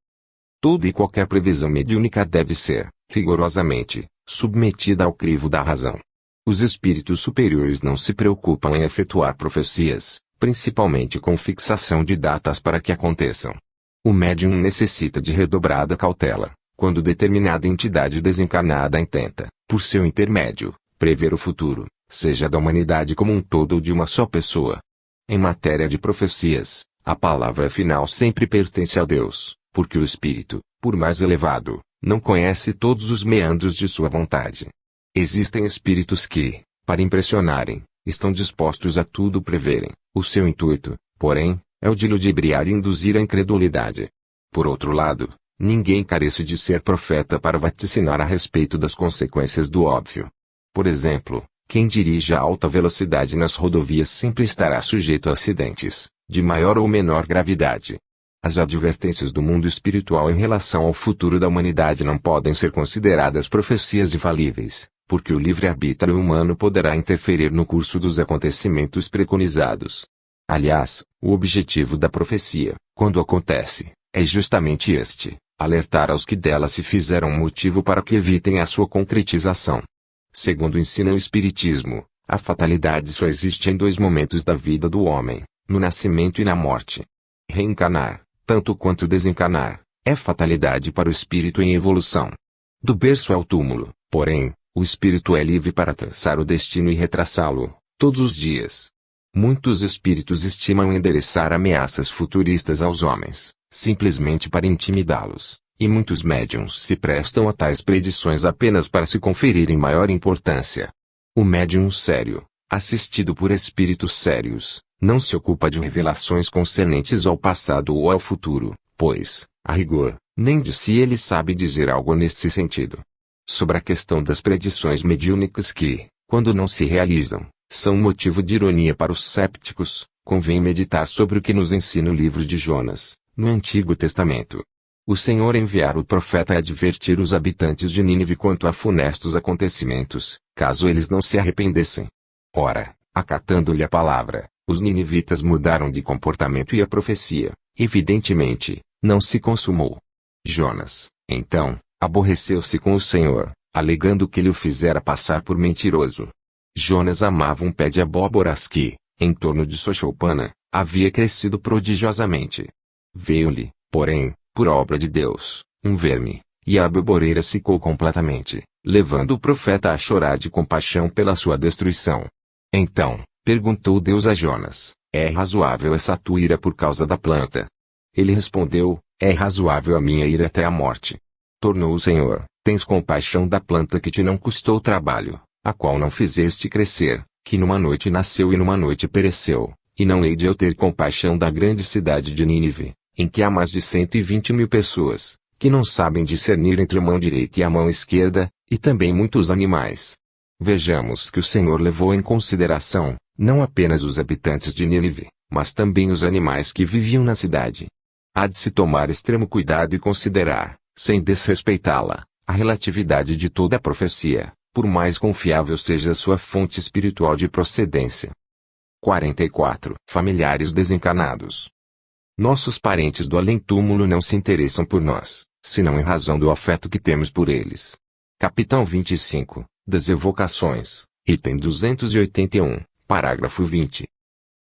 Toda e qualquer previsão mediúnica deve ser, rigorosamente, submetida ao crivo da razão. Os espíritos superiores não se preocupam em efetuar profecias, principalmente com fixação de datas para que aconteçam. O médium necessita de redobrada cautela, quando determinada entidade desencarnada intenta, por seu intermédio, prever o futuro, seja da humanidade como um todo ou de uma só pessoa. Em matéria de profecias, a palavra final sempre pertence a Deus, porque o espírito, por mais elevado, não conhece todos os meandros de sua vontade. Existem espíritos que, para impressionarem, estão dispostos a tudo preverem. O seu intuito, porém, é o de ludibriar e induzir a incredulidade. Por outro lado, ninguém carece de ser profeta para vaticinar a respeito das consequências do óbvio. Por exemplo, quem dirige a alta velocidade nas rodovias sempre estará sujeito a acidentes, de maior ou menor gravidade. As advertências do mundo espiritual em relação ao futuro da humanidade não podem ser consideradas profecias infalíveis, porque o livre-arbítrio humano poderá interferir no curso dos acontecimentos preconizados. Aliás, o objetivo da profecia, quando acontece, é justamente este: alertar aos que dela se fizeram motivo para que evitem a sua concretização. Segundo ensina o Espiritismo, a fatalidade só existe em dois momentos da vida do homem, no nascimento e na morte. Reencarnar, tanto quanto desencarnar, é fatalidade para o espírito em evolução. Do berço ao túmulo, porém, o espírito é livre para traçar o destino e retraçá-lo, todos os dias. Muitos espíritos estimam endereçar ameaças futuristas aos homens, simplesmente para intimidá-los, e muitos médiuns se prestam a tais predições apenas para se conferirem maior importância. O médium sério, assistido por espíritos sérios, não se ocupa de revelações concernentes ao passado ou ao futuro, pois, a rigor, nem de si ele sabe dizer algo nesse sentido. Sobre a questão das predições mediúnicas que, quando não se realizam, são motivo de ironia para os cépticos, convém meditar sobre o que nos ensina o livro de Jonas, no Antigo Testamento. O Senhor enviara o profeta a advertir os habitantes de Nínive quanto a funestos acontecimentos, caso eles não se arrependessem. Ora, acatando-lhe a palavra, os ninivitas mudaram de comportamento e a profecia, evidentemente, não se consumou. Jonas, então, aborreceu-se com o Senhor, alegando que ele o fizera passar por mentiroso. Jonas amava um pé de abóboras que, em torno de sua choupana, havia crescido prodigiosamente. Veio-lhe, porém, por obra de Deus, um verme, e a aboboreira secou completamente, levando o profeta a chorar de compaixão pela sua destruição. Então, perguntou Deus a Jonas: é razoável essa tua ira por causa da planta? Ele respondeu: é razoável a minha ira até a morte. Tornou o Senhor: tens compaixão da planta que te não custou trabalho, a qual não fizeste crescer, que numa noite nasceu e numa noite pereceu, e não hei de eu ter compaixão da grande cidade de Nínive, em que há mais de 120.000 pessoas, que não sabem discernir entre a mão direita e a mão esquerda, e também muitos animais. Vejamos que o Senhor levou em consideração, não apenas os habitantes de Nínive, mas também os animais que viviam na cidade. Há de se tomar extremo cuidado e considerar, sem desrespeitá-la, a relatividade de toda a profecia, por mais confiável seja a sua fonte espiritual de procedência. 44. Familiares desencarnados. Nossos parentes do além-túmulo não se interessam por nós, senão em razão do afeto que temos por eles. Capitão 25, das Evocações, item 281, parágrafo 20.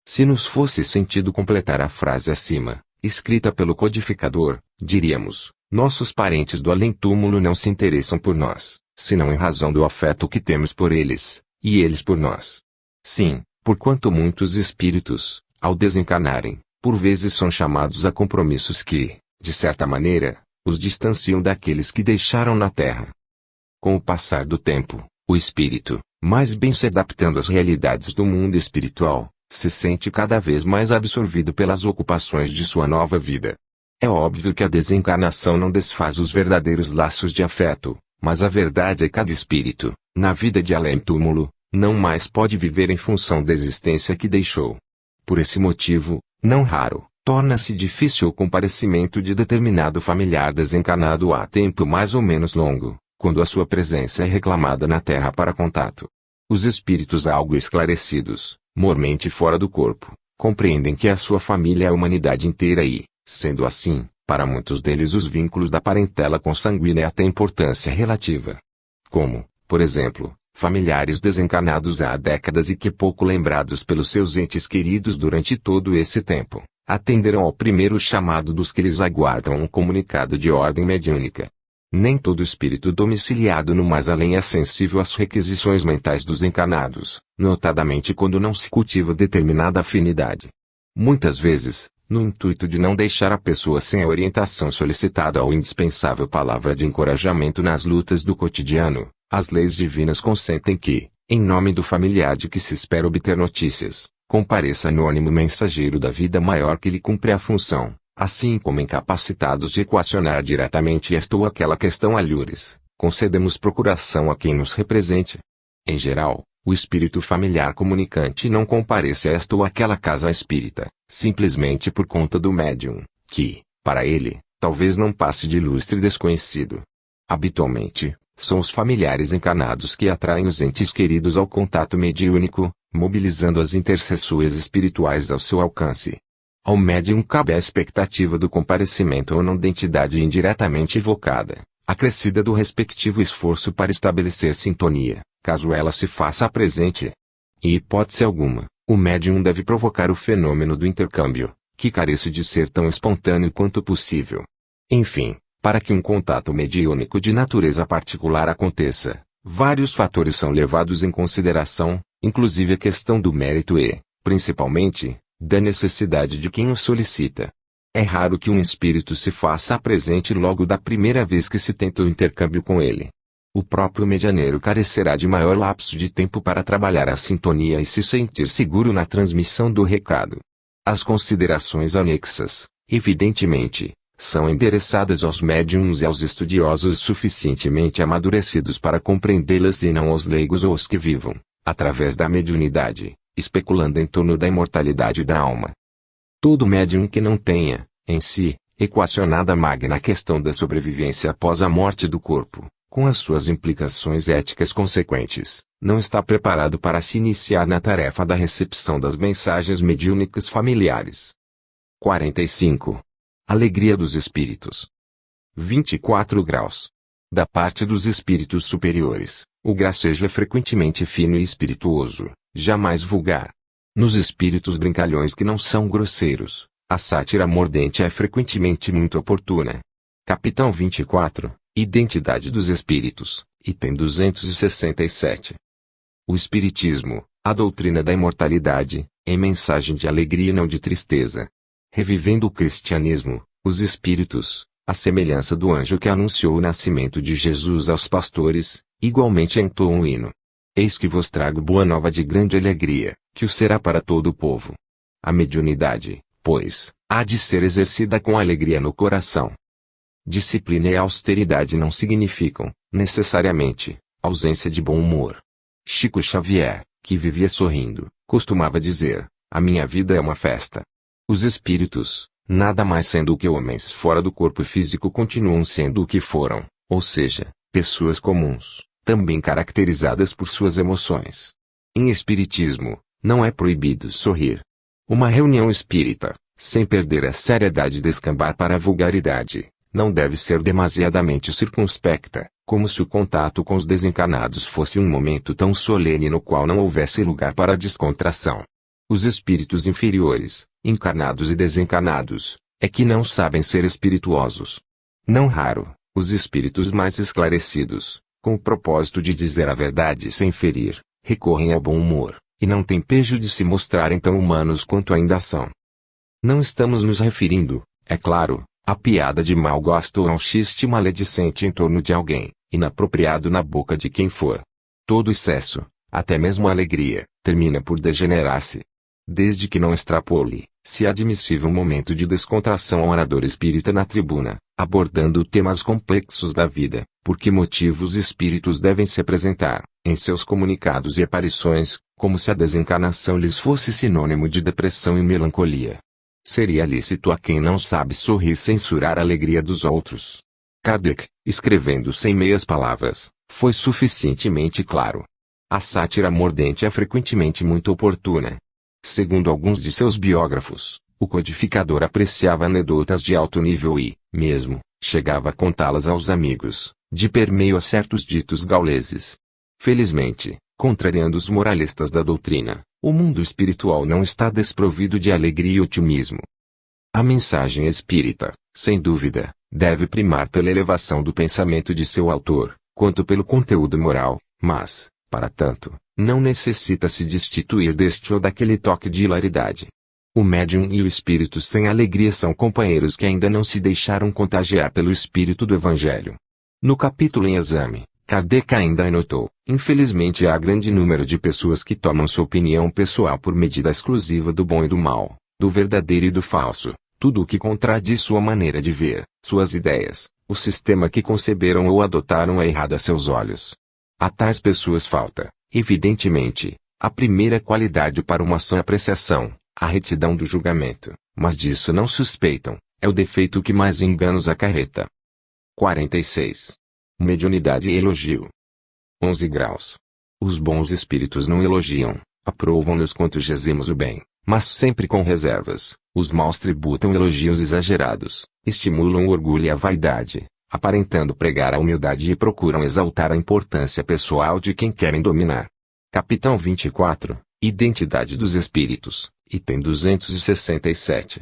Se nos fosse sentido completar a frase acima, escrita pelo codificador, diríamos: nossos parentes do além-túmulo não se interessam por nós, senão em razão do afeto que temos por eles, e eles por nós. Sim, porquanto muitos espíritos, ao desencarnarem, por vezes são chamados a compromissos que, de certa maneira, os distanciam daqueles que deixaram na Terra. Com o passar do tempo, o espírito, mais bem se adaptando às realidades do mundo espiritual, se sente cada vez mais absorvido pelas ocupações de sua nova vida. É óbvio que a desencarnação não desfaz os verdadeiros laços de afeto, mas a verdade é que cada espírito, na vida de além-túmulo, não mais pode viver em função da existência que deixou. Por esse motivo, não raro, torna-se difícil o comparecimento de determinado familiar desencarnado há tempo mais ou menos longo, quando a sua presença é reclamada na Terra para contato. Os espíritos algo esclarecidos, mormente fora do corpo, compreendem que a sua família é a humanidade inteira e, sendo assim, para muitos deles os vínculos da parentela consanguínea têm importância relativa. Como, por exemplo, familiares desencarnados há décadas e que pouco lembrados pelos seus entes queridos durante todo esse tempo, atenderão ao primeiro chamado dos que lhes aguardam um comunicado de ordem mediúnica. Nem todo espírito domiciliado no mais além é sensível às requisições mentais dos encarnados, notadamente quando não se cultiva determinada afinidade. Muitas vezes, no intuito de não deixar a pessoa sem a orientação solicitada ou indispensável palavra de encorajamento nas lutas do cotidiano, as leis divinas consentem que, em nome do familiar de que se espera obter notícias, compareça anônimo mensageiro da vida maior que lhe cumpre a função, assim como incapacitados de equacionar diretamente esta ou aquela questão alhures, concedemos procuração a quem nos represente. Em geral, o espírito familiar comunicante não comparece a esta ou aquela casa espírita, simplesmente por conta do médium, que, para ele, talvez não passe de ilustre desconhecido. Habitualmente, são os familiares encarnados que atraem os entes queridos ao contato mediúnico, mobilizando as intercessões espirituais ao seu alcance. Ao médium cabe a expectativa do comparecimento ou não da entidade indiretamente evocada, acrescida do respectivo esforço para estabelecer sintonia, caso ela se faça presente. Em hipótese alguma, o médium deve provocar o fenômeno do intercâmbio, que carece de ser tão espontâneo quanto possível. Enfim, para que um contato mediúnico de natureza particular aconteça, vários fatores são levados em consideração, inclusive a questão do mérito e, principalmente, da necessidade de quem o solicita. É raro que um espírito se faça presente logo da primeira vez que se tenta o intercâmbio com ele. O próprio medianeiro carecerá de maior lapso de tempo para trabalhar a sintonia e se sentir seguro na transmissão do recado. As considerações anexas, evidentemente, são endereçadas aos médiuns e aos estudiosos suficientemente amadurecidos para compreendê-las e não aos leigos ou aos que vivam, através da mediunidade, especulando em torno da imortalidade da alma. Todo médium que não tenha, em si, equacionada a magna questão da sobrevivência após a morte do corpo, com as suas implicações éticas consequentes, não está preparado para se iniciar na tarefa da recepção das mensagens mediúnicas familiares. 45. Alegria dos espíritos. 24 graus. Da parte dos espíritos superiores, o gracejo é frequentemente fino e espirituoso, jamais vulgar. Nos espíritos brincalhões que não são grosseiros, a sátira mordente é frequentemente muito oportuna. Capitão 24, Identidade dos Espíritos, item 267. O Espiritismo, a doutrina da imortalidade, em mensagem de alegria e não de tristeza. Revivendo o cristianismo, os espíritos, à semelhança do anjo que anunciou o nascimento de Jesus aos pastores, igualmente entoam um hino. Eis que vos trago boa nova de grande alegria, que o será para todo o povo. A mediunidade, pois, há de ser exercida com alegria no coração. Disciplina e austeridade não significam, necessariamente, ausência de bom humor. Chico Xavier, que vivia sorrindo, costumava dizer: a minha vida é uma festa. Os espíritos, nada mais sendo que homens fora do corpo físico, continuam sendo o que foram, ou seja, pessoas comuns, também caracterizadas por suas emoções. Em espiritismo, não é proibido sorrir. Uma reunião espírita, sem perder a seriedade e descambar para a vulgaridade, não deve ser demasiadamente circunspecta, como se o contato com os desencarnados fosse um momento tão solene no qual não houvesse lugar para a descontração. Os espíritos inferiores, encarnados e desencarnados, é que não sabem ser espirituosos. Não raro, os espíritos mais esclarecidos, com o propósito de dizer a verdade sem ferir, recorrem ao bom humor, e não têm pejo de se mostrarem tão humanos quanto ainda são. Não estamos nos referindo, é claro, à piada de mau gosto ou a um xiste maledicente em torno de alguém, inapropriado na boca de quem for. Todo excesso, até mesmo a alegria, termina por degenerar-se. Desde que não extrapole, se admissível momento de descontração ao orador espírita na tribuna, abordando temas complexos da vida, por que motivo os espíritos devem se apresentar, em seus comunicados e aparições, como se a desencarnação lhes fosse sinônimo de depressão e melancolia. Seria lícito a quem não sabe sorrir censurar a alegria dos outros. Kardec, escrevendo sem meias palavras, foi suficientemente claro. A sátira mordente é frequentemente muito oportuna. Segundo alguns de seus biógrafos, o codificador apreciava anedotas de alto nível e, mesmo, chegava a contá-las aos amigos, de permeio a certos ditos gauleses. Felizmente, contrariando os moralistas da doutrina, o mundo espiritual não está desprovido de alegria e otimismo. A mensagem espírita, sem dúvida, deve primar pela elevação do pensamento de seu autor, quanto pelo conteúdo moral, mas, para tanto, não necessita se destituir deste ou daquele toque de hilaridade. O médium e o espírito sem alegria são companheiros que ainda não se deixaram contagiar pelo espírito do Evangelho. No capítulo em exame, Kardec ainda anotou: infelizmente há grande número de pessoas que tomam sua opinião pessoal por medida exclusiva do bom e do mal, do verdadeiro e do falso, tudo o que contradiz sua maneira de ver, suas ideias, o sistema que conceberam ou adotaram é errado a seus olhos. A tais pessoas falta, evidentemente, a primeira qualidade para uma sã apreciação, a retidão do julgamento, mas disso não suspeitam, é o defeito que mais enganos acarreta. 46. Mediunidade e elogio. 11 graus. Os bons espíritos não elogiam, aprovam-nos quanto jazemos o bem, mas sempre com reservas. Os maus tributam elogios exagerados, estimulam o orgulho e a vaidade, aparentando pregar a humildade e procuram exaltar a importância pessoal de quem querem dominar. Capitão 24, Identidade dos Espíritos, item 267.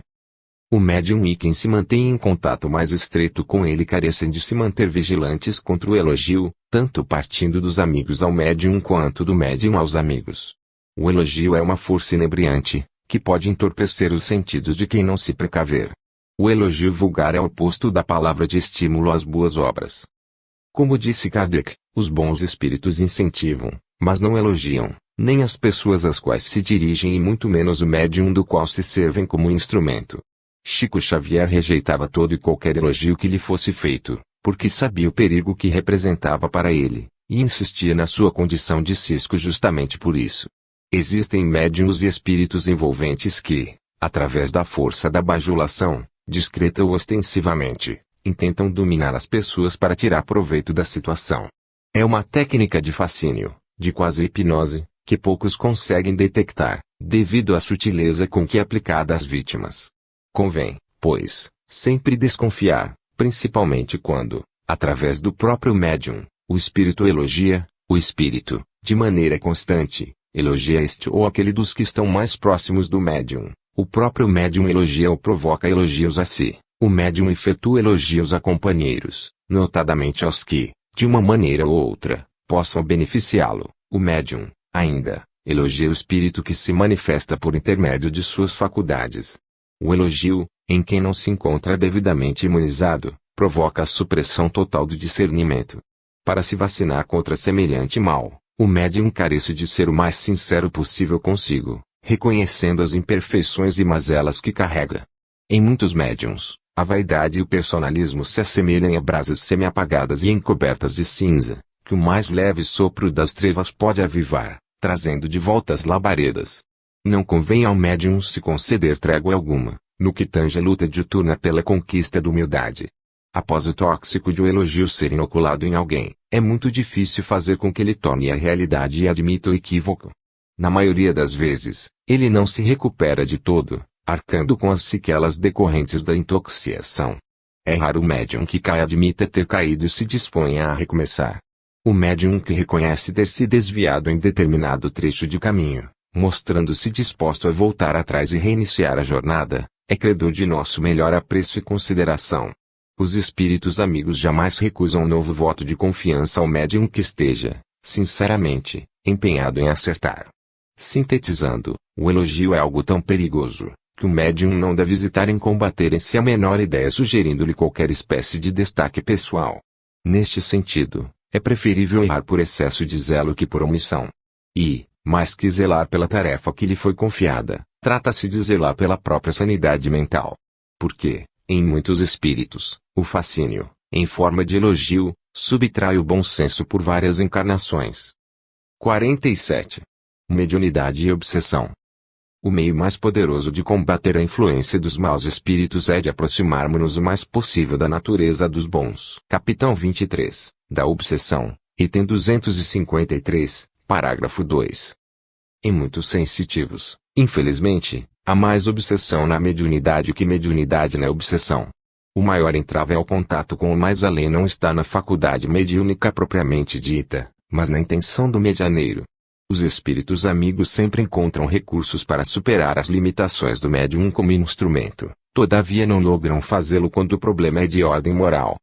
O médium e quem se mantém em contato mais estreito com ele carecem de se manter vigilantes contra o elogio, tanto partindo dos amigos ao médium quanto do médium aos amigos. O elogio é uma força inebriante, que pode entorpecer os sentidos de quem não se precaver. O elogio vulgar é o oposto da palavra de estímulo às boas obras. Como disse Kardec, os bons espíritos incentivam, mas não elogiam, nem as pessoas às quais se dirigem e muito menos o médium do qual se servem como instrumento. Chico Xavier rejeitava todo e qualquer elogio que lhe fosse feito, porque sabia o perigo que representava para ele, e insistia na sua condição de cisco justamente por isso. Existem médiuns e espíritos envolventes que, através da força da bajulação, discreta ou ostensivamente, intentam dominar as pessoas para tirar proveito da situação. É uma técnica de fascínio, de quase hipnose, que poucos conseguem detectar, devido à sutileza com que é aplicada às vítimas. Convém, pois, sempre desconfiar, principalmente quando, através do próprio médium, o espírito elogia, o espírito, de maneira constante, elogia este ou aquele dos que estão mais próximos do médium. O próprio médium elogia ou provoca elogios a si. O médium efetua elogios a companheiros, notadamente aos que, de uma maneira ou outra, possam beneficiá-lo. O médium, ainda, elogia o espírito que se manifesta por intermédio de suas faculdades. O elogio, em quem não se encontra devidamente imunizado, provoca a supressão total do discernimento. Para se vacinar contra semelhante mal, o médium carece de ser o mais sincero possível consigo, reconhecendo as imperfeições e mazelas que carrega. Em muitos médiuns, a vaidade e o personalismo se assemelham a brasas semi-apagadas e encobertas de cinza, que o mais leve sopro das trevas pode avivar, trazendo de volta as labaredas. Não convém ao médium se conceder trégua alguma, no que tange a luta diuturna pela conquista da humildade. Após o tóxico de um elogio ser inoculado em alguém, é muito difícil fazer com que ele tome a realidade e admita o equívoco. Na maioria das vezes, ele não se recupera de todo, arcando com as sequelas decorrentes da intoxicação. É raro o médium que admita ter caído e se disponha a recomeçar. O médium que reconhece ter se desviado em determinado trecho de caminho, mostrando-se disposto a voltar atrás e reiniciar a jornada, É credor de nosso melhor apreço e consideração. Os espíritos amigos jamais recusam um novo voto de confiança ao médium que esteja, sinceramente, empenhado em acertar. Sintetizando, o elogio é algo tão perigoso, que o médium não deve hesitar em combater em si a menor ideia sugerindo-lhe qualquer espécie de destaque pessoal. Neste sentido, é preferível errar por excesso de zelo que por omissão. E, mais que zelar pela tarefa que lhe foi confiada, trata-se de zelar pela própria sanidade mental. Porque, em muitos espíritos, o fascínio, em forma de elogio, subtrai o bom senso por várias encarnações. 47. Mediunidade e obsessão. O meio mais poderoso de combater a influência dos maus espíritos é de aproximarmos-nos o mais possível da natureza dos bons. Capítulo 23, da obsessão, item 253, parágrafo 2. Em muitos sensitivos, infelizmente, há mais obsessão na mediunidade que mediunidade na obsessão. O maior entrave ao contato com o mais além não está na faculdade mediúnica propriamente dita, mas na intenção do medianeiro. Os espíritos amigos sempre encontram recursos para superar as limitações do médium como instrumento, todavia não logram fazê-lo quando o problema é de ordem moral.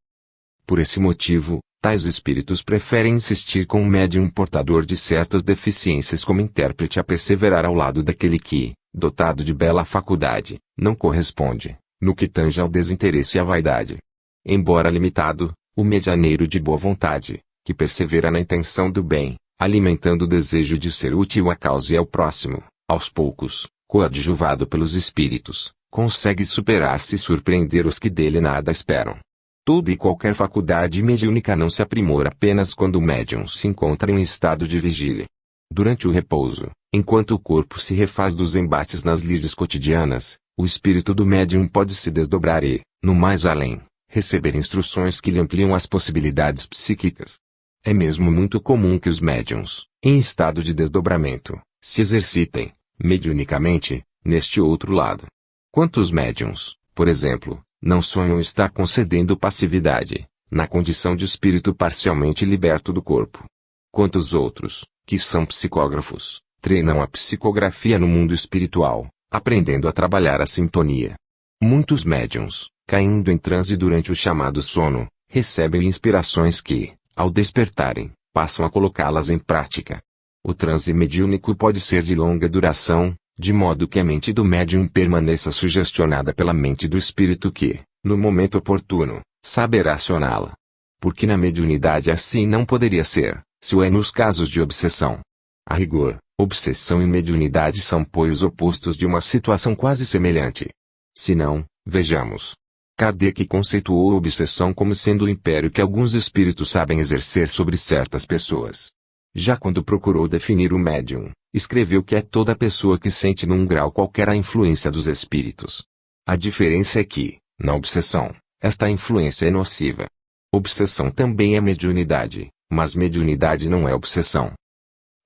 Por esse motivo, tais espíritos preferem insistir com o médium portador de certas deficiências como intérprete a perseverar ao lado daquele que, dotado de bela faculdade, não corresponde, no que tange ao desinteresse e à vaidade. Embora limitado, o medianeiro de boa vontade, que persevera na intenção do bem, alimentando o desejo de ser útil à causa e ao próximo, aos poucos, coadjuvado pelos espíritos, consegue superar-se e surpreender os que dele nada esperam. Toda e qualquer faculdade mediúnica não se aprimora apenas quando o médium se encontra em estado de vigília. Durante o repouso, enquanto o corpo se refaz dos embates nas lides cotidianas, o espírito do médium pode se desdobrar e, no mais além, receber instruções que lhe ampliam as possibilidades psíquicas. É mesmo muito comum que os médiuns, em estado de desdobramento, se exercitem, mediunicamente, neste outro lado. Quantos médiuns, por exemplo, não sonham estar concedendo passividade, na condição de espírito parcialmente liberto do corpo? Quantos outros, que são psicógrafos, treinam a psicografia no mundo espiritual, aprendendo a trabalhar a sintonia? Muitos médiuns, caindo em transe durante o chamado sono, recebem inspirações que, ao despertarem, passam a colocá-las em prática. O transe mediúnico pode ser de longa duração, de modo que a mente do médium permaneça sugestionada pela mente do espírito que, no momento oportuno, saberá acioná-la. Porque na mediunidade assim não poderia ser, se o é nos casos de obsessão. A rigor, obsessão e mediunidade são polos opostos de uma situação quase semelhante. Se não, vejamos. Kardec conceituou a obsessão como sendo o império que alguns espíritos sabem exercer sobre certas pessoas. Já quando procurou definir o médium, escreveu que é toda pessoa que sente num grau qualquer a influência dos espíritos. A diferença é que, na obsessão, esta influência é nociva. Obsessão também é mediunidade, mas mediunidade não é obsessão.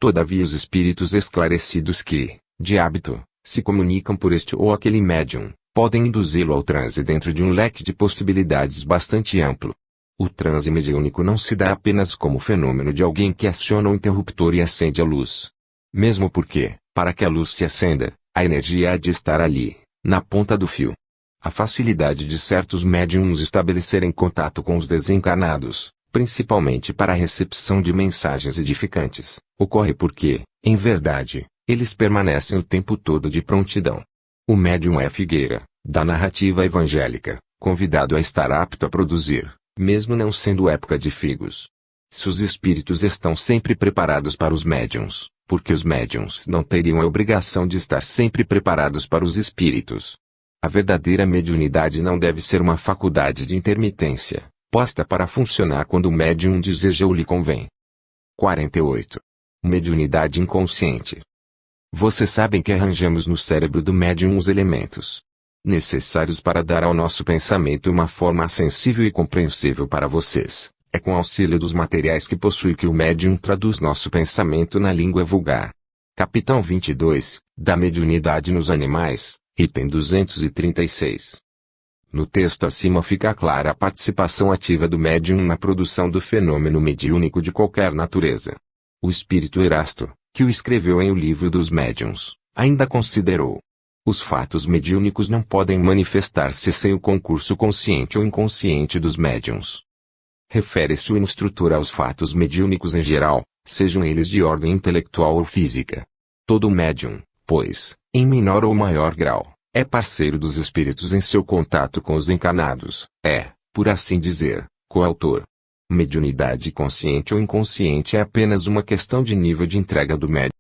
Todavia os espíritos esclarecidos que, de hábito, se comunicam por este ou aquele médium, podem induzi-lo ao transe dentro de um leque de possibilidades bastante amplo. O transe mediúnico não se dá apenas como fenômeno de alguém que aciona o interruptor e acende a luz. Mesmo porque, para que a luz se acenda, a energia há de estar ali, na ponta do fio. A facilidade de certos médiums estabelecerem contato com os desencarnados, principalmente para a recepção de mensagens edificantes, ocorre porque, em verdade, eles permanecem o tempo todo de prontidão. O médium é a figueira, da narrativa evangélica, convidado a estar apto a produzir, mesmo não sendo época de figos. Se os espíritos estão sempre preparados para os médiuns, porque os médiuns não teriam a obrigação de estar sempre preparados para os espíritos. A verdadeira mediunidade não deve ser uma faculdade de intermitência, posta para funcionar quando o médium deseja ou lhe convém. 48. Mediunidade inconsciente. Vocês sabem que arranjamos no cérebro do médium os elementos necessários para dar ao nosso pensamento uma forma sensível e compreensível para vocês. É com auxílio dos materiais que possui que o médium traduz nosso pensamento na língua vulgar. Capítulo 22, da mediunidade nos animais, item 236. No texto acima fica clara a participação ativa do médium na produção do fenômeno mediúnico de qualquer natureza. O espírito Erasto, que o escreveu em O Livro dos Médiuns, ainda considerou Os fatos mediúnicos não podem manifestar-se sem o concurso consciente ou inconsciente dos médiuns. Refere-se o instrutor aos fatos mediúnicos em geral, sejam eles de ordem intelectual ou física. Todo médium, pois, em menor ou maior grau, é parceiro dos espíritos em seu contato com os encarnados, é, por assim dizer, coautor. Mediunidade consciente ou inconsciente é apenas uma questão de nível de entrega do médium.